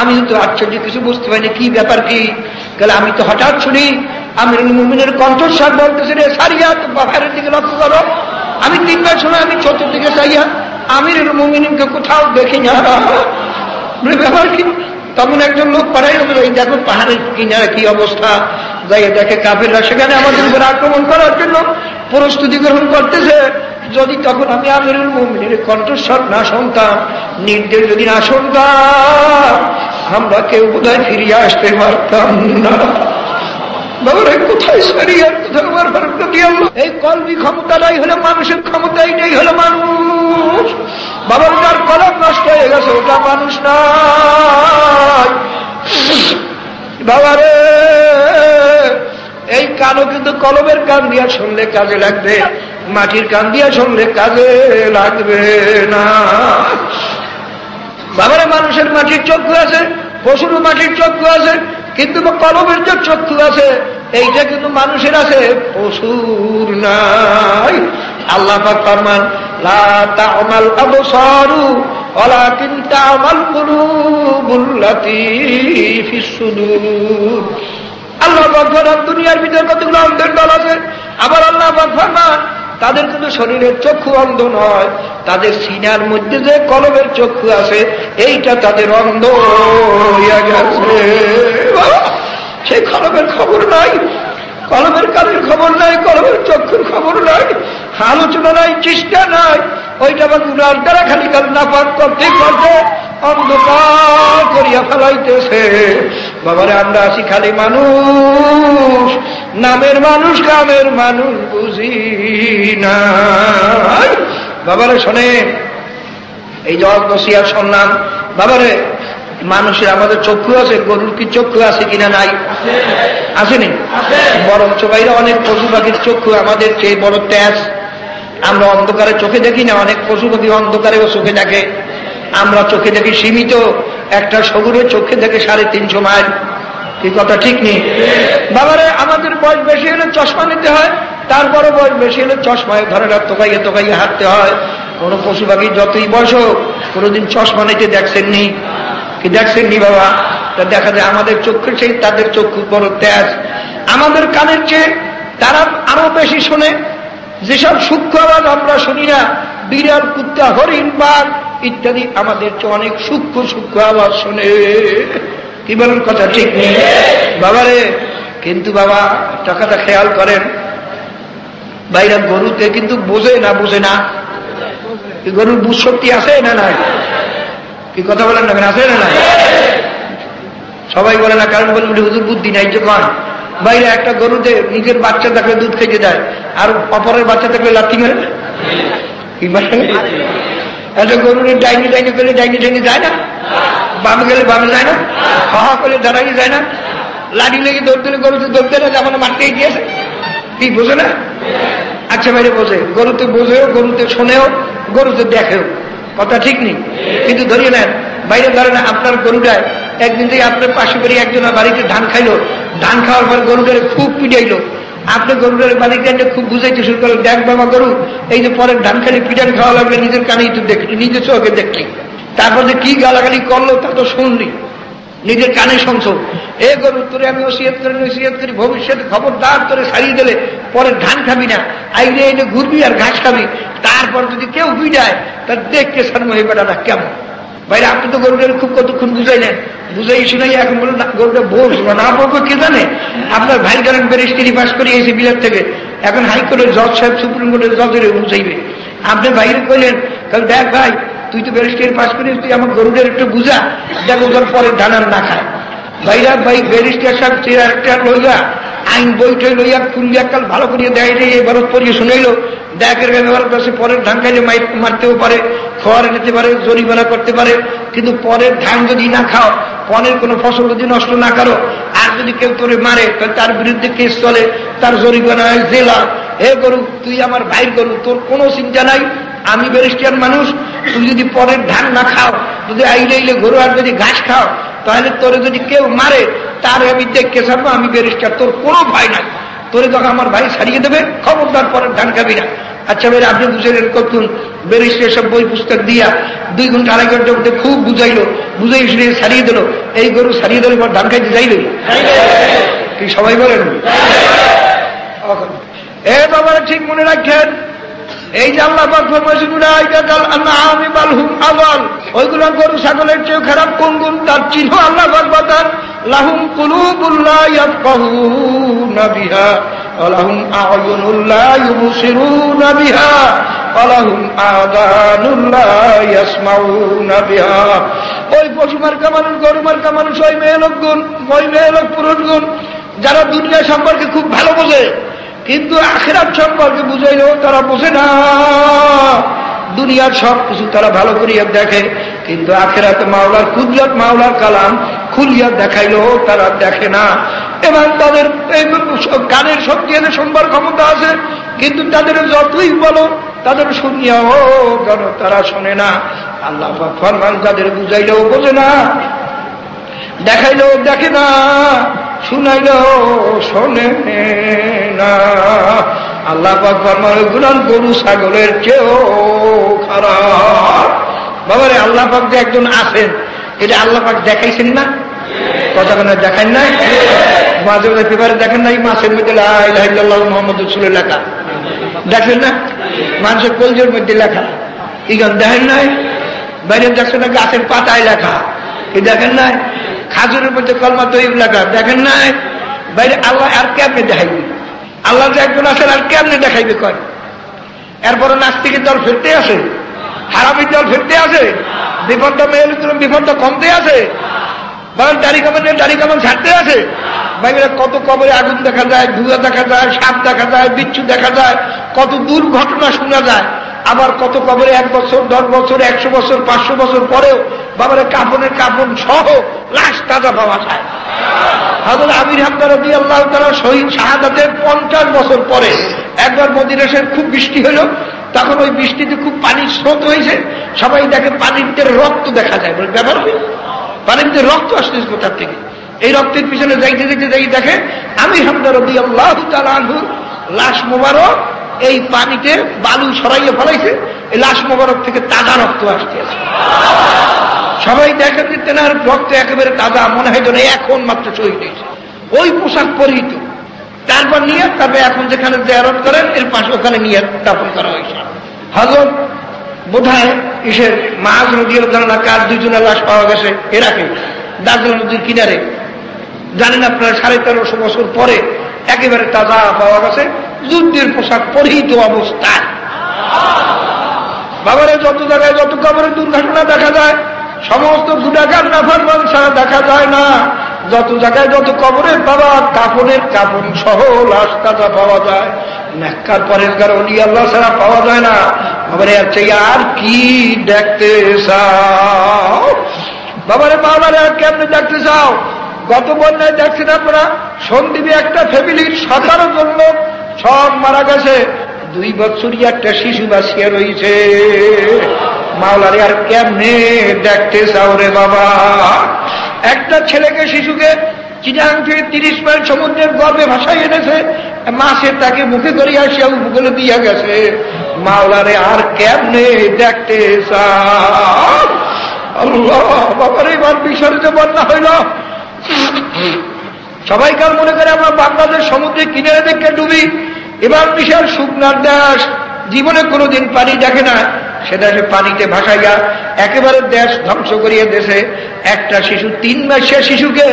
আমি তো আশ্চর্য কিছু বুঝতে পারিনি, কি ব্যাপার কি? কাল আমি তো হঠাৎ শুনি আমিরুল মুমিনের কণ্ঠস্বর বলতেছে, রে সারিয়া পাহাড়ের দিকে লক্ষ্য করো। আমি তিনবার শুনে আমি চতুর্দিকে চাইয়া আমিরুল মুমিনকে কোথাও দেখি না, ব্যাপার কি? তখন একজন লোক পাঠাই, এই দেখো পাহাড়ের কিনারে কি অবস্থা, যাই দেখে কাফেররা সেখানে আমাদের উপর আক্রমণ করার জন্য প্রস্তুতি গ্রহণ করতেছে। যদি তখন আমি আমিরুল মুমিনের কণ্ঠস্বর না শুনতাম, নির্দেশ যদি না শুনতাম, আমরা কেউ বোধহয় ফিরিয়ে আসতে পারতাম না। বাবারে, কোথায় সারিয়ার, কোথায় আমার ফারুক রাদিয়াল্লাহু? এই কলবি ক্ষমতাটাই হলো মানুষের ক্ষমতা, এইটাই হলো মানুষ। বাবার যার কলম নষ্ট হয়ে গেছে ওটা মানুষ নয়। বাবারে, এই কানও কিন্তু কলমের কান দিয়া শুনলে কাজে লাগবে, মাটির কান দিয়া শুনলে কাজে লাগবে না। বাবারে, মানুষের মাটির চক্ষু আছে, পশুরও মাটির চক্ষু আছে, কিন্তু কলমের যে চক্ষু আছে এইটা কিন্তু মানুষের আছে, পশুর নাই। আল্লাহ পাক ফরমান, লা তা'মাল আবসারু ওয়ালাকিন তা'মাল কুলুবুল্লাতী ফিস সুদূর। আল্লাহ পাক ফরমান, দুনিয়ার ভিতর কতগুলো অন্ধের দল আছে, আবার আল্লাহ পাক ফরমান তাদের কিন্তু শরীরের চক্ষু অন্ধ নয়, তাদের সিনার মধ্যে যে কলবের চক্ষু আছে এইটা তাদের অন্ধ হইয়া গেছে। সেই কলবের খবর নাই, কলবের কানের খবর নাই, কলবের চক্ষুর খবর নাই, আলোচনা নাই, চেষ্টা নাই। ওইটা বা গুনার দ্বারা খালি নাপাক করতে করতে অন্ধকার করিয়া ফেলাইতেছে। বাবারে, আমরা আছি খালি মানুষ, নামের মানুষ, কামের মানুষ বুঝি না। বাবারে শোনে, এই জজ নসিহত শুনলাম। বাবারে, মানুষের আমাদের চক্ষু আছে, গরুর কি চক্ষু আছে কিনা? নাই, আসেনি? বরঞ্চ বাইরে অনেক পশু পাখির চক্ষু আমাদের চেয়ে বড় তেজ। আমরা অন্ধকারে চোখে দেখি না, অনেক পশু পাখি অন্ধকারেও চোখে দেখে। আমরা চোখে দেখি সীমিত, একটা সগুরের চোখে দেখে 350 মাইল। কি কথা ঠিক নেই? বাবারে, আমাদের বয়স বেশি হলে চশমা নিতে হয়, তারপরে বয়স বেশি হলে চশমায় ধরে না তোকাইয়ে তোকাইয়ে হাঁটতে হয়। কোন পশু পাখি যতই বয়স হোক কোনোদিন চশমা নিতে দেখছেননি? কি দেখছেননি বাবা? তা দেখা যায় আমাদের চক্ষুর চেয়ে তাদের চক্ষু বড় তেজ। আমাদের কানের চেয়ে তারা আরো বেশি শোনে। যেসব সূক্ষ্ম আওয়াজ আমরা শুনি না, বিড়াল, কুত্তা, হরিণ, বাঘ ইত্যাদি আমাদের চেয়ে অনেক সূক্ষ্ম সূক্ষ্ম আওয়াজ শোনে। কি বলেন? কথা ঠিক নেই বাবারে? কিন্তু বাবা টাকাটা খেয়াল করেন, বাইরে গরুতে কিন্তু বোঝে না, বুঝে না। গরুর বুঝ শক্তি আছে না নাই? কি কথা বলেন না, আছে না নাই? সবাই বলে না, কারণ বলে হুজুর বুদ্ধি নাই। যে কন বাইরে একটা গরুতে নিজের বাচ্চা থাকলে দুধ খেতে যায়, আর অপরের বাচ্চা থাকলে লাথি মেরে। কি বলেন? একটা গরুর ডাইনি ডাইনি করলে ডাইনি ডাইনি যায় না, বামে গেলে বামে যায় না, হা করলে দাঁড়াই যায় না, লাঠি লেগে দৌড় দিলে গরুতে দৌড়তে না, যেমন মারতেই দিয়েছে। কি বোঝে না? আচ্ছা বাইরে বোঝে, গরুতে বোঝেও, গরুতে শোনেও, গরুতে দেখেও। কথা ঠিক নেই? কিন্তু ধরিয়ে নেন, বাইরে ধরে না আপনার গরুটায় একদিন থেকে আপনার পাশে বাড়ি একজনের বাড়িতে ধান খাইলো, ধান খাওয়ার পর গরুটারে খুব পিটাইলো, আপনি গরুটার বাড়িতে খুব বুঝাইতে শুরু করেন, দেখ বাবা গরু, এই যে পরের ধান খালি পিটান খাওয়া লাগবে, নিজের কানেই তো দেখলি, নিজের চোখে দেখলি, তারপর যে কি গালাগালি করলো তা তো শুনলি, নিজের কানে শুনছো। এ গরু তোরে আমি ওসিয়ত করি ভবিষ্যতে খবরদার তোরে ছাড়িয়ে দিলে পরে ধান খাবি না, আইলে এনে ঘুরবি আর ঘাস খাবি, তারপর যদি কেউ বুঝায় তার দেখতে সামনে বেটাটা কেমন। ভাইরা আপনি তো গরুটার খুব কতক্ষণ বুঝাইলেন, বুঝাই শুনাই এখন বলে গরুটা বলবো না বলবো কে জানে। আপনার ভাই ধরেন ব্যারিস্টারি পাস করে এসে বিলাত থেকে, এখন হাইকোর্টের জজ সাহেব সুপ্রিম কোর্টের জজের বুঝাইবে। আপনি বাইরে কইলেন, কারণ দেখ ভাই তুই তো ব্যারিস্টারি পাস করিস, তুই আমার গরুটার একটু বুঝা, দেখো তোর পরে ধানার না খায়। ভাইরা ভাই ব্যারিস্টার সাহেব চেয়ার একটা লইয়া আইন বইটা লইয়া খুললি এককাল ভালো করিয়ে দেয়, এবার পড়িয়ে শুনাইলো, দেখের ব্যবহার কাছে পরের ধান খাইলে মারতেও পারে, খড় নিতে পারে, জরিমানা করতে পারে, কিন্তু পরের ধান যদি না খাও, পরের কোনো ফসল যদি নষ্ট না করো, আর যদি কেউ তোরে মারে তার বিরুদ্ধে কেস চলে, তার জরিমানা হয় জেলা। হে গরু তুই আমার ভাইয়ের গরু, তোর কোনো চিন্তা নাই, আমি ব্যারিস্টার মানুষ, তুই যদি পরের ধান না খাও, যদি আইলে গরু আর যদি ঘাস খাও, তাহলে তোরে যদি কেউ মারে তার আমি দেখে ছাড়বো, আমি ব্যারিস্টার, তোর কোনো ভয় নাই, তোরে যখন আমার ভাই ছাড়িয়ে দেবে খবরদার পরের ধান খাবি না। আচ্ছা ভাই আপনি বুঝাইলেন কতক্ষণ, ব্যারিস্টার সব বই পুস্তক দিয়া 2 ঘন্টা 2.5 ঘন্টা মধ্যে খুব বুঝাইলো, বুঝাই শুনে ছাড়িয়ে দিল, এই গরু ছাড়িয়ে দিল পর ধান খাইতে যাইল কি সবাই বলেন? এ বাবারা ঠিক মনে রাখেন, এই যে আল্লাহ পাক ফরমাইছেন ওইগুলো গরু ছাগলের চেয়ে খারাপ কোন গুণ, তার চিহ্ন আল্লাহ পাক বাতান, লাহুম কুলুবুন লা ইয়াফকাহুনা বিহা ওয়া লাহুম আ'য়ুনুন লা ইউবসিরুনা বিহা ওয়া লাহুম আযানুন লা ইয়াসমাউনা বিহা। ওই পশুমার কামানুষ, গরুমার কামানুষ, ওই মেয়ে লোক গুণ, ওই মেয়ে লোক পুরুষ গুণ, যারা দুনিয়া সম্পর্কে খুব ভালো বোঝে কিন্তু আখিরাত সম্পর্কে বুঝাইলেও তারা বোঝে না। দুনিয়ার সব কিছু তারা ভালো করিয়া দেখে, কিন্তু আখিরাতে মাওলার কুদরত, মাওলার কালাম খুলিয়া দেখাইলেও তারা দেখে না। এবং তাদের কানের শক্তি এনে শুনবার ক্ষমতা আছে, কিন্তু তাদের যতই বলো তাদের শুনিয়াও কেন তারা শোনে না। আল্লাহ পাক ফরমান তাদের বুঝাইলেও বোঝে না, দেখাইলেও দেখে না, শুনাইলেও শোনে না। আল্লাহ পাক ফরমান গুনাহ গরু ছাগলের চেয়েও খারাপ। বাবারে আল্লাহ পাক যে একজন আছেন এটা আল্লাহ পাক দেখাইছেন না, কতক্ষণ দেখান নাই? মাঝে মাঝে পেপারে দেখেন নাই মাছের মধ্যে লা ইলাহা ইল্লাল্লাহ মুহাম্মাদুর রাসূলুল্লাহ লেখা, দেখেন না? মানুষের কলজের মধ্যে লেখা, কি গান দেখেন নাই? বাইরে দেখছেন না গাছের পাতায় লেখা, কি দেখেন নাই? খাজুরের মধ্যে কলমা তৈব লেখা, দেখেন নাই? বাইরে আল্লাহ আর কেমনে দেখাইবে? আল্লাহ যে একজন আছেন আর কেমনে দেখাইবে কয়? এরপরে নাস্তিকের দল ফিরতে আছে, হারামির দল ফিরতে আছে, বিপদটা মেয়ে বিপদটা কমতে আছে, বরং দাড়ি কামান ছাড়তে আছে। বাইরে কত কবরে আগুন দেখা যায়, ধুয়া দেখা যায়, সাপ দেখা যায়, বিচ্ছু দেখা যায়, কত দুর্ঘটনা শোনা যায়। আবার কত কবরে 1 বছর, 10 বছর, 100 বছর, 500 বছর পরেও বাবারে কাফনের কাফন সহ লাশ তাজা পাওয়া যায়। হযরত আমির হামজা রাদিয়াল্লাহু তাআলা শহীদ শাহাদাতের 50 বছর পরে একবার মদিনা শরীফ খুব বৃষ্টি হলো, তখন ওই বৃষ্টিতে খুব পানির স্রোত হয়েছে, সবাই দেখে পানির ভিতরে রক্ত দেখা যায়। বলে ব্যাপার কি? পানির ভিতরে রক্ত আসতেছে কোথার থেকে? এই রক্তের পিছনে যাইতে দেখে আমির হামজা রাদিয়াল্লাহু তাআলা আনহু লাশ মোবারক এই পানিতে বালু সরাইয়ে ফেলাইছে, এই লাশ মোবারক থেকে তাজা রক্ত আসতে আছে। সবাই দেখেন যে তেনার রক্ত একেবারে তাজা, মনে হয় যেন এখন মাত্র শহীদ হয়েছে। ওই পোশাক পরিহিত, তারপর নিয়ে তবে এখন যেখানে জিয়ারত করেন এর পাশে ওখানে নিয়ে দাফন করা হয়েছে। হযরত বোধহয় ইসের মাআজ রাদিয়াল্লাহু তাআলা কার 2 জনের লাশ পাওয়া গেছে ইরাকে, দাজলা নদীর কিনারে, জানেন আপনারা 1350 বছর পরে একেবারে তাজা পাওয়া গেছে, যুদ্ধের পোশাক পরিহিত অবস্থায়। বাবারে যত জায়গায় যত কবরে দুর্ঘটনা দেখা যায়, সমস্ত গুনাহগার নাফরমান ছাড়া দেখা যায় না। যত জায়গায় যত কবরে বাবা কাফনের কাফন সহ লাশ তাজা পাওয়া যায়, নেককার পরেজগার ওলি আল্লাহ ছাড়া পাওয়া যায় না। বাবারে এর চেয়ে আর কি দেখতে চাও? বাবারে মাওলারে আর কেমনে দেখতে চাও? গত বন্যায় দেখছেন আপনারা সন্দীপে একটা ফ্যামিলির 17 জন লোক সব মারা গেছে, 2 বছরই একটা শিশু বাঁচিয়ে রয়েছে। মাওলারে আর কেমনে দেখতে চাও রে বাবা? একটা ছেলেকে শিশুকে চিটাং থেকে 30 মাইল সমুদ্রের গর্ভে ভাসাই এনেছে, মাছে তাকে মুখে করে আসিয়া উপকূলে দিয়া গেছে। মাওলারে আর কেমনে দেখতে চাও? আল্লাহ বাবার এবার বিসর্জন বন্যা হইল। সবাইকার মনে করে আমরা বাংলাদেশ সমুদ্রে কিনারে দেখে ডুবি। এবার বিশাল শুকনার দেশ, জীবনে কোনোদিন পানি দেখে না, সেটা সে পানিতে ভাসাইয়া একেবারে দেশ ধ্বংস করিয়ে দেশে একটা শিশু 3 মাসের শিশুকে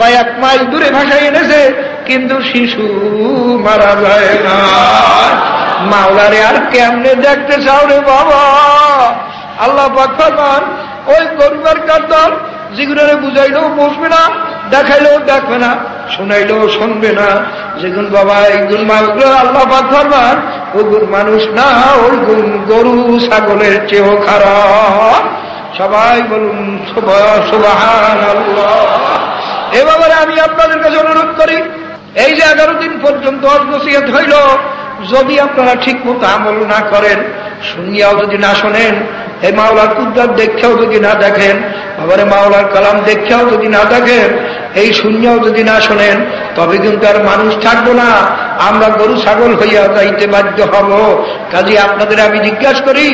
কয়েক মাইল দূরে ভাসাই এনেছে, কিন্তু শিশু মারা যায় না। মাওলারে আর কেমনে দেখতে চাও রে বাবা? আল্লাহ পাক ফরমান, ওই গরুবার কারদার যেগুলোরে বুঝাইলেও বুঝবে না, দেখাইলেও দেখবে না, শোনাইলেও শুনবে না, যেগুন বাবা এইগুন মাগুলো আল্লাহ পাক ফরমান ওগুন মানুষ না, ওইগুন গরু ছাগলের চেয়েও খারাপ। সবাই বলুন সুবহানাল্লাহ। এ বাবারে আমি আপনাদের কাছে অনুরোধ করি, এই যে 11 দিন পর্যন্ত নসিহত হইল, যদি আপনারা ঠিক মতো আমল না করেন, শুনিয়াও যদি না শোনেন, এই মাওলার কুদরত দেখেও যদি না দেখেন, আবার মাওলার কালাম দেখেও যদি না দেখেন, এই শূন্যও যদি না শোনেন, তবে কিন্তু আর মানুষ থাকবো না, আমরা গরু ছাগল হইয়া যাইতে বাধ্য হব। কাজে আপনাদের আমি জিজ্ঞাসা করি,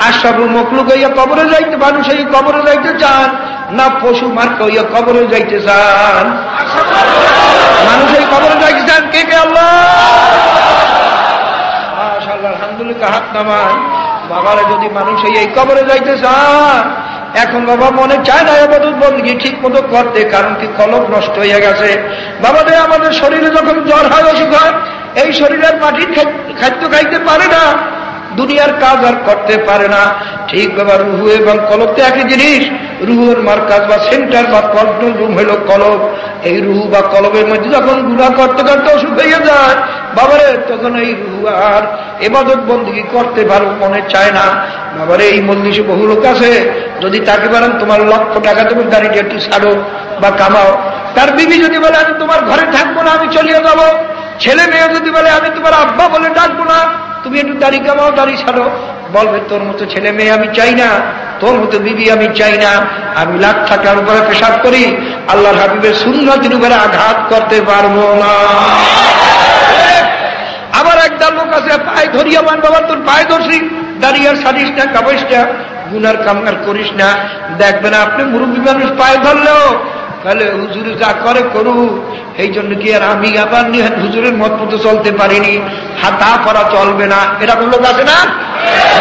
আশরাফুল মখলুক হইয়া কবরে যাইতে, মানুষ এই কবরে যাইতে চান না পশু মার্কা হইয়া কবরে যাইতে চান? মানুষ এই কবরে যাইতে চান কে কে? আল্লাহ মাশাআল্লাহ, আলহামদুলিল্লাহ, হাত নামান। বাবারা যদি মানুষ এই কবরে যাইতে চান, এখন বাবা মনে চায় না ইবাদত বন্দী ঠিক মতো করতে, কারণ কি কলব নষ্ট হয়ে গেছে। বাবাদের আমাদের শরীরে যখন জ্বর হয়, অসুখ হয়, এই শরীরের মাটির খাদ্য খাইতে পারে না, দুনিয়ার কাজ আর করতে পারে না। ঠিক বাবা রুহু এবং কলব তো একই জিনিস। রুহুর মার্কাজ বা সেন্টার বা কন্ট্রোল রুম হইল কলব। এই রুহু বা কলবের মধ্যে যখন গুনাহ করতে করতে অসুখ হয়ে যায় বাবারে, তখন এই রুহু আর ইবাদত বন্দী করতে পারো মনে চায় না। বাবারে এই মজলিসে বহু লোক আছে, যদি তাকে বলেন তোমার লক্ষ টাকা তুমি গাড়িটা একটু ছাড়ো বা কামাও, তার বিবি যদি বলে আমি তোমার ঘরে থাকবো না, আমি চলিয়ে যাবো, ছেলে মেয়ে যদি বলে আমি তোমার আব্বা বলে ডাকবো না, তুমি একটু দাড়ি কামাও, দাড়ি ছাড়ো, বলবে তোর মতো ছেলে মেয়ে আমি চাই না, তোর মতো বিবি আমি চাই না, আমি লাখ টাকার উপরে পেশাব করি, আল্লাহর হাবিবের সুন্নতের উপরে আঘাত করতে পারবো না। আবার একদল লোক আছে পায়ে ধরিয়া মান, বাবা তোর পায়ে ধরছি, দাঁড়িয়ে আর সারিস না, কামাইস না, গুনার কামার করিস না। দেখবে না আপনি মুরব্বী মানুষ পায়ে ধরলেও তাহলে হুজুর যা করে করুক, এই জন্য কি আর আমি আবার হুজুরের মত মতো চলতে পারিনি, হাতা করা চলবে না, এরকম লোক আছে না?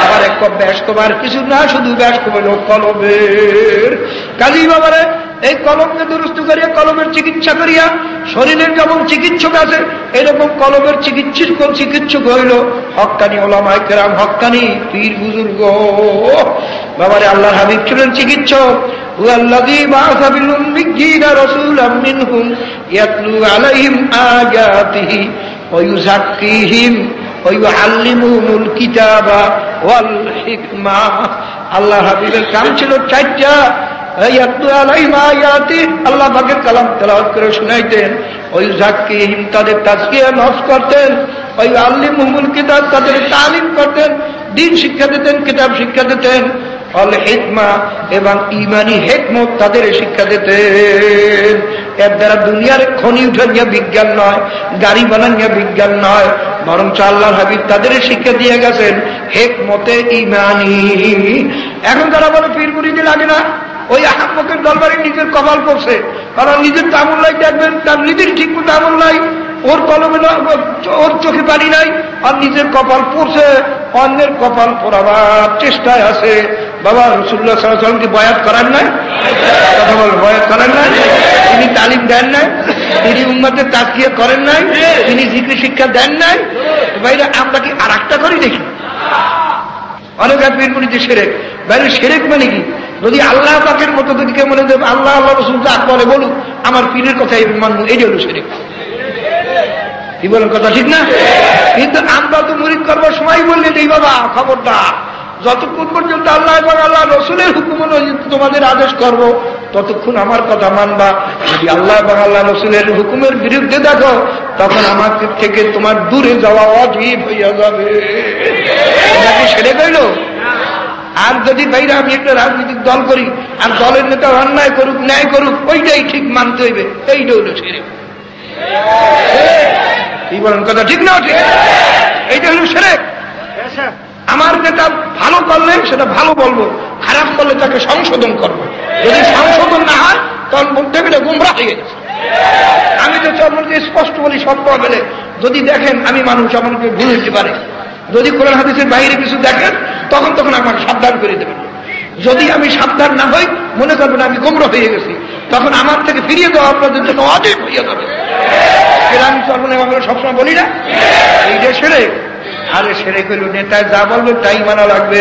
আবার এক ব্যাস কবার কিছু না, শুধু ব্যাস কবে লোক কলবের কাজী। বাবারে এই কলমকে দুরুস্ত করিয়া, কলমের চিকিৎসা করিয়া, শরীরের যেমন চিকিৎসক আছে এরকম কলমের চিকিৎসক হইল হক্কানি ওলামায়ে কেরাম, হক্কানি পীর বুজুর্গ। বাবারে আল্লাহর হাবিব ছিলেন চিকিৎসক। হুয়াল্লাযী বাআসা বিল উম্মিয়্যিনা রাসূলাম মিনহুম ইয়াতলু আলাইহিম আয়াতিহি ওয়া ইউযাক্কিহিম ওয়া ইউআল্লিমুহুমুল কিতাবা ওয়াল হিকমা। আল্লাহর হাবিবের কাম ছিল 4টা। ইয়াতলু আলাইহিম আয়াতি, আল্লাহ পাকের কালাম তেলাওয়াত করে শুনাইতেন। ওয়া ইউযাক্কিহিম, তাদের তাজকিয়া নফস করতেন। ওয়া ইউআল্লিমুহুমুল কিতাব, তাদের তালিম করতেন, দিন শিক্ষা দিতেন, কিতাব শিক্ষা দিতেন। অল হিকমা, এবং ইমানি হিকমত তাদের শিক্ষা দিতেন। এর দ্বারা দুনিয়ার খনি উঠানিয়া বিজ্ঞান নয়, গাড়ি বানানিয়া বিজ্ঞান নয়, বরং আল্লাহর হাবিব তাদের শিক্ষা দিয়ে গেছেন হিকমতে ইমানি। এখন তারা বলে পীর মুরিদি লাগে না, ওই আহম্মকের দরবারে নিজের কপাল পড়ছে, কারণ নিজের তামুল লাই দেখবেন, তার নিজের ঠিক মতো আমল নাই, ওর কলমে ওর চোখে পানি নাই, আর নিজের কপাল পড়ছে, অন্যের কপাল পড়াবার চেষ্টায় আছে। বাবা রাসূলুল্লাহ সাল্লাল্লাহু আলাইহি ওয়াসাল্লাম কি বয়াত করেন নাই? কথা বল, বয়াত করেন নাই? তিনি তালিম দেন নাই? তিনি উম্মতের তাজকিয়া করেন নাই? তিনি জিকির শিক্ষা দেন নাই? ভাইরা আমরা কি আর একটা করি দেখি? অনেক পীর মুরিদি শিরক। বাইরে শিরক মানে কি? যদি আল্লাহ পাকের মতো যদি কেউ মনে দেবে আল্লাহ আল্লাহ রাসূল যা বলে বলুক, আমার পীরের কথাই মানব, এই হলো শিরক। কি বলেন, কথা ঠিক না? কিন্তু আমরা তো মুরিদ করবার সময় বললে এই বাবা খবরদার, যতক্ষণ পর্যন্ত আল্লাহ এবং আল্লাহ রসুলের হুকুম অনুযায়ী তোমাদের আদেশ করব, ততক্ষণ আমার কথা মানবা। যদি আল্লাহ এবং আল্লাহ রসুলের হুকুমের বিরুদ্ধে দেখো, তখন আমাকে থেকে তোমার দূরে যাওয়া অজীব হইয়া যাবে। নাকি সেরে গেল? আর যদি বাইরে আমি একটা রাজনৈতিক দল করি আর দলের নেতা অন্যায় করুক ন্যায় করুক ওইটাই ঠিক মানতে হইবে, এইটা হইল শিরক। কি বলেন, কথা ঠিক না? ঠিক, এইটা হইল শিরক। আমার নেতা ভালো করলে সেটা ভালো বলবো, খারাপ করলে তাকে সংশোধন করবো। যদি সংশোধন না হয় তখন বলতে গেলে গুমরাহ হয়ে গেছে। আমি তো আপনাকে স্পষ্ট বলি, সব পেলে যদি দেখেন আমি মানুষ, আমাকে ভুল হতে পারে, যদি কোরআন হাদিসের বাইরে কিছু দেখেন তখন আমাকে সাবধান করে দেবেন। যদি আমি সাবধান না হই, মনে করবেন আমি গুমরাহ হয়ে গেছি, তখন আমার থেকে ফিরিয়ে দেওয়া আপনাদের জন্য অজীব হয়ে যাবে। আমি চর্মনে সবসময় বলি না, এই যে শিরক। আরে শিরক হইল নেতায় যা বলবে তাই মানা লাগবে,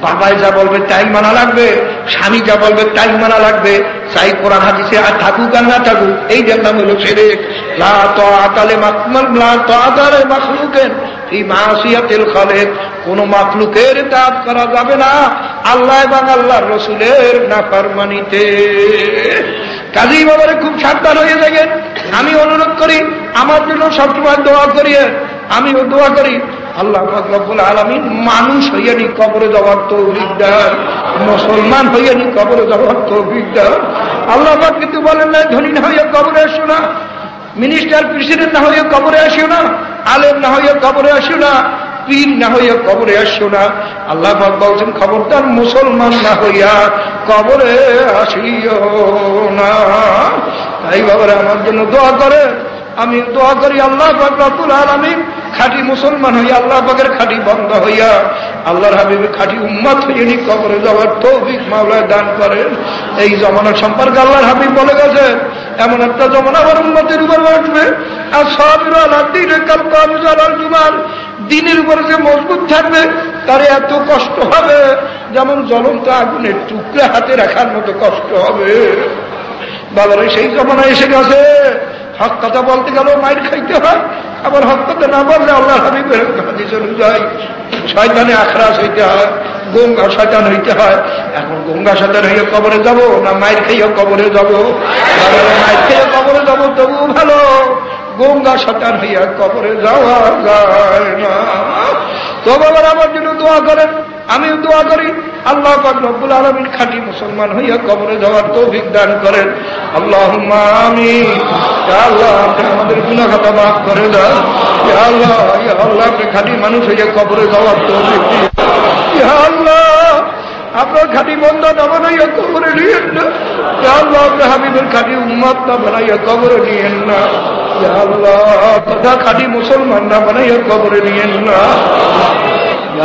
বাবায় যা বলবে তাই মানা লাগবে, স্বামী যা বলবে তাই মানা লাগবে, চাই কোরআন হাদিসে আর থাকুক আর না থাকুক, এই যে নাম হইল শিরক। লা তাআতা লি মাখলুকিন ফি মাসিয়াতিল খালিক, কোন মাখলুকের ইতাআত করা যাবে না আল্লাহ এবং আল্লাহর রাসূলের নাফরমানিতে। কাজী বাবারে খুব সাবধান হয়ে থাকেন। আমি অনুরোধ করি, আমার জন্য সবসময় দোয়া করিয়ে, আমিও দোয়া করি আল্লাহ পাক রব্বুল আলামিন মানুষ হইয়া নি কবরে যাওয়ার তৌফিক দেন, মুসলমান হইয়া নি কবরে যাওয়ার তৌফিক দেন। আল্লাহ পাক কিন্তু বলেন না ধনী না হইয়া কবরে আসো না, মিনিস্টার প্রেসিডেন্ট না হইয়া কবরে আসিও না, আলেম না হইয়া কবরে আসিও না, পীর না হইয়া কবরে আসিও না। আল্লাহ পাক বলছেন খবরদার মুসলমান না হইয়া কবরে আসিও না। তাই বাবারা আমার জন্য দোয়া করে, আমি দোয়া করি আল্লাহ পাক রব্বুল আলামিন খাঁটি মুসলমান হইয়া, আল্লাহ পাকের খাঁটি বান্দা হইয়া, আল্লাহর হাবিবের খাঁটি উম্মত হইয়া নি কবরে যাওয়ার তৌফিক মাওলা দান করেন। এই জমানা সম্পর্কে আল্লাহর হাবিব বলে গেছে, এমন একটা জমানা আমার উম্মতের উপর আসবে, আর সাবিরু আলা দীনে কাল কামিজ আলাল জুমার, দিনের উপরে যে মজবুত থাকবে তার এত কষ্ট হবে যেমন জ্বলন্ত আগুনের টুকরা হাতে রাখার মতো কষ্ট হবে। বাবারে সেই জমানা এসে গেছে, হক কথা বলতে গেলেও মাইর খাইতে হয়, আবার হক কথা না বললে আল্লাহ হাবিবের হাদিস অনুযায়ী শয়তানে আখরাস হইতে হয়, গঙ্গা শয়তান হইতে হয়। এখন গঙ্গা শয়তান হইয়া কবরে যাব না মাইর খাইয়া কবরে যাব? মাইর খাইয়া কবরে যাব তবু ভালো, গঙ্গা শয়তান হইয়া কবরে যাওয়া যায় না। তো বাবার আমার জন্য দোয়া করেন, আমিও দোয়া করি আল্লাহ পাক রব্বুল আলামিন খাঁটি মুসলমান হইয়া কবরে যাওয়ার তৌফিক দান করেন। আল্লাহুম্মা আমিন। ইয়া আল্লাহ আপনি আমাদের গুনাহ খাতা মাফ করে দেন। ইয়া আল্লাহ, ইয়া আল্লাহ আপনি খাঁটি মানুষ হইয়া কবরে যাওয়ার তৌফিক দিন। ইয়া আল্লাহ আপনার খাঁটি বন্ধা না বানাইয়া কবরে নিয়েন না। ইয়া আল্লাহ আপনি হাবিবের খাঁটি উম্মত না বানাইয়া কবরে নিয়েন না। ইয়া আল্লাহ তথা খাঁটি মুসলমান না বানাইয়া কবরে নিয়েন না।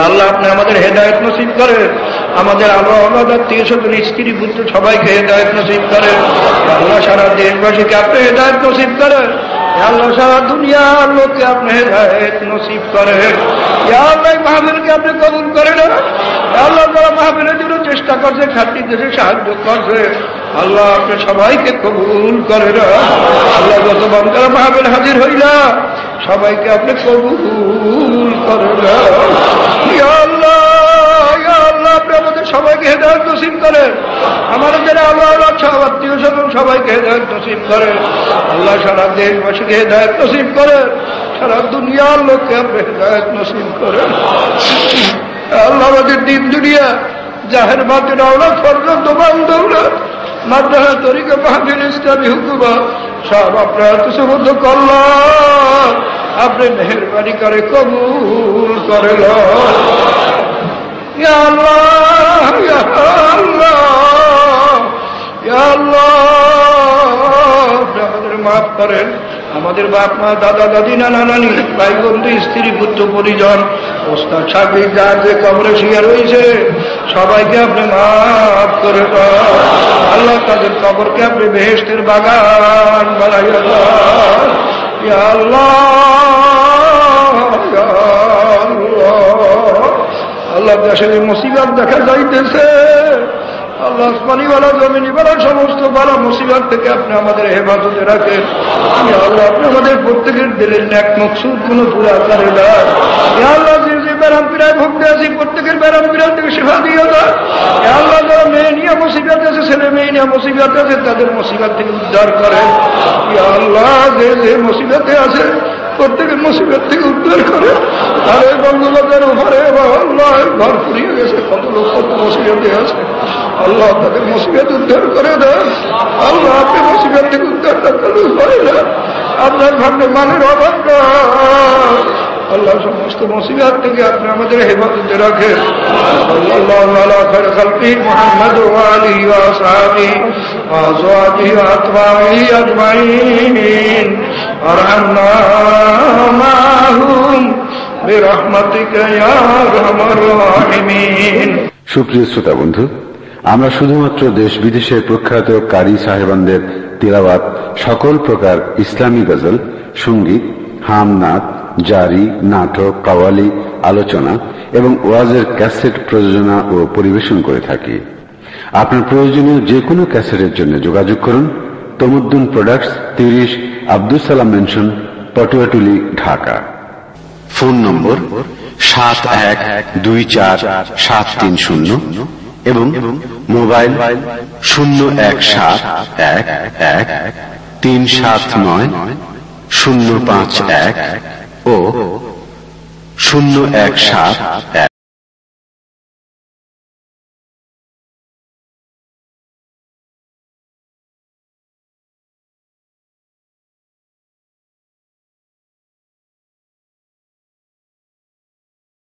আল্লাহ আপনি আমাদের হেদায়েত নসিব করে, আমাদের আলো আলাদা আত্মীয় স্বজন স্ত্রী পুত্র সবাইকে হেদায়েত নসিব করে। আল্লাহ সারা দেশবাসীকে আপনি হেদায়েত নসিব করে। আল্লাহ সারা দুনিয়ার লোককে আপনি হেদায়েত নসিব করে। আল্লাহ মাহফিলকে আপনি কবুল করে না। আল্লাহ যারা মাহফিলের জন্য চেষ্টা করছে, খাঁটি দেশে সাহায্য করছে, আল্লাহ আপনি সবাইকে কবুল করে না। আল্লাহ যত বান্দারা মাহফিল হাজির হইলা সবাইকে আপনি কবুল করে না। ইয়া আল্লাহ, ইয়া আল্লাহ আপনি আমাদের সবাইকে হেদায়েত নসিব করেন। আমাদের যারা আল্লাহ সব আত্মীয় স্বজন সবাইকে হেদায়েত নসিব করেন। আল্লাহ সারা দেশবাসীকে হেদায়েত নসিব করেন, সারা দুনিয়ার লোককে আপনি হেদায়েত নসিব করেন। আল্লাহ আমাদের দিন দুনিয়া জাহের বাতিল আওলাদ ফরজ দোবাল দৌলত মাদ্রাসা তরিকা মাহফিল ইসলামী হুকুমা সব আপনার তুসবদ্ধ করলাম, আপনি মেহেরবানি করে কবুল করে ইয়া আল্লাহ, ইয়া আল্লাহ, ইয়া আল্লাহ আপনি আমাদের মাফ করেন। আমাদের বাপ মা দাদা দাদি নানা নানি ভাই বন্ধু স্ত্রী পুত্র পরিজন ওস্তাদ সাহেব যা যে কবরে শুয়ে রয়েছে সবাইকে আপনি মাফ করে দেন। আল্লাহ তাদের কবরকে আপনি বেহেশতের বাগান বানাইয়া দেন। ইয়া আল্লাহ, ইয়া আল্লাহ, আল্লাহ দেশে মুসিবত দেখা যাইতেছে, আল্লাহ আসমানিওয়ালা জমিনিওয়ালা সমস্ত বালা মুসিবত থেকে আপনি আমাদের হেফাজতে রাখেন। আল্লাহ আপনি আমাদের প্রত্যেকের দিলের ন্যাক মকসুদ গুলো পুরা করে দেন। আল্লাহ যে যে ব্যারাম পীড়ায় ভুগতে আছি প্রত্যেকের ব্যারাম পীড়া থেকে সেবা দিয়ে দেন। আল্লাহ যারা মেয়ে নিয়ে মুসিবত আছে, ছেলে মেয়ে নিয়ে মুসিবত আছে, তাদের মুসিবত থেকে উদ্ধার করেন। আল্লাহ যে যে মুসিবতে আছে প্রত্যেকের মুসিবত থেকে উদ্ধার করে। আর এই বন্ধুবাদের উপরে আল্লাহ ঘর পুড়িয়ে গেছে, কত লোক কত মুসিবতে আছে। আল্লাহ তাদের মুসিবত উদ্ধার করে দেন। আল্লাহ আপনি মুসিবত থেকে উদ্ধারটা করে দেন। আপনার ভাগ্যে মানের অভাব নয়। আল্লাহ সমস্ত মুসিবত থেকে আপনি আমাদের হেফাজতে রাখেন। সাল্লাল্লাহু আলা খায়রি খালকিহি মুহাম্মদ ওয়া আলিহি ওয়া আসহাবিহি ওয়া আজওয়াজিহি ওয়া আতবাইহি আজমাইন। আরহামনা মাহুম বিরহমাতিকা ইয়া আরহামার রাহিমিন। সুপ্রিয় শ্রোতা বন্ধু, আমরা শুধুমাত্র দেশ বিদেশের প্রখ্যাত কারি সাহেবানদের তিলাওয়াত, সকল প্রকার ইসলামী গজল, সঙ্গীত, হামনাত, জারি, নাটক, কাওয়ালি, আলোচনা এবং ওয়াজের ক্যাসেট প্রযোজনা ও পরিবেশন করে থাকি। আপনার প্রয়োজনীয় যে কোনো ক্যাসেটের জন্য যোগাযোগ করুন Tamaddun products, 30 Abdul Salam mention, পটুয়াটুলি, Dhaka. Phone নম্বর 71247330 এবং মোবাইল 0171137905 ও 0171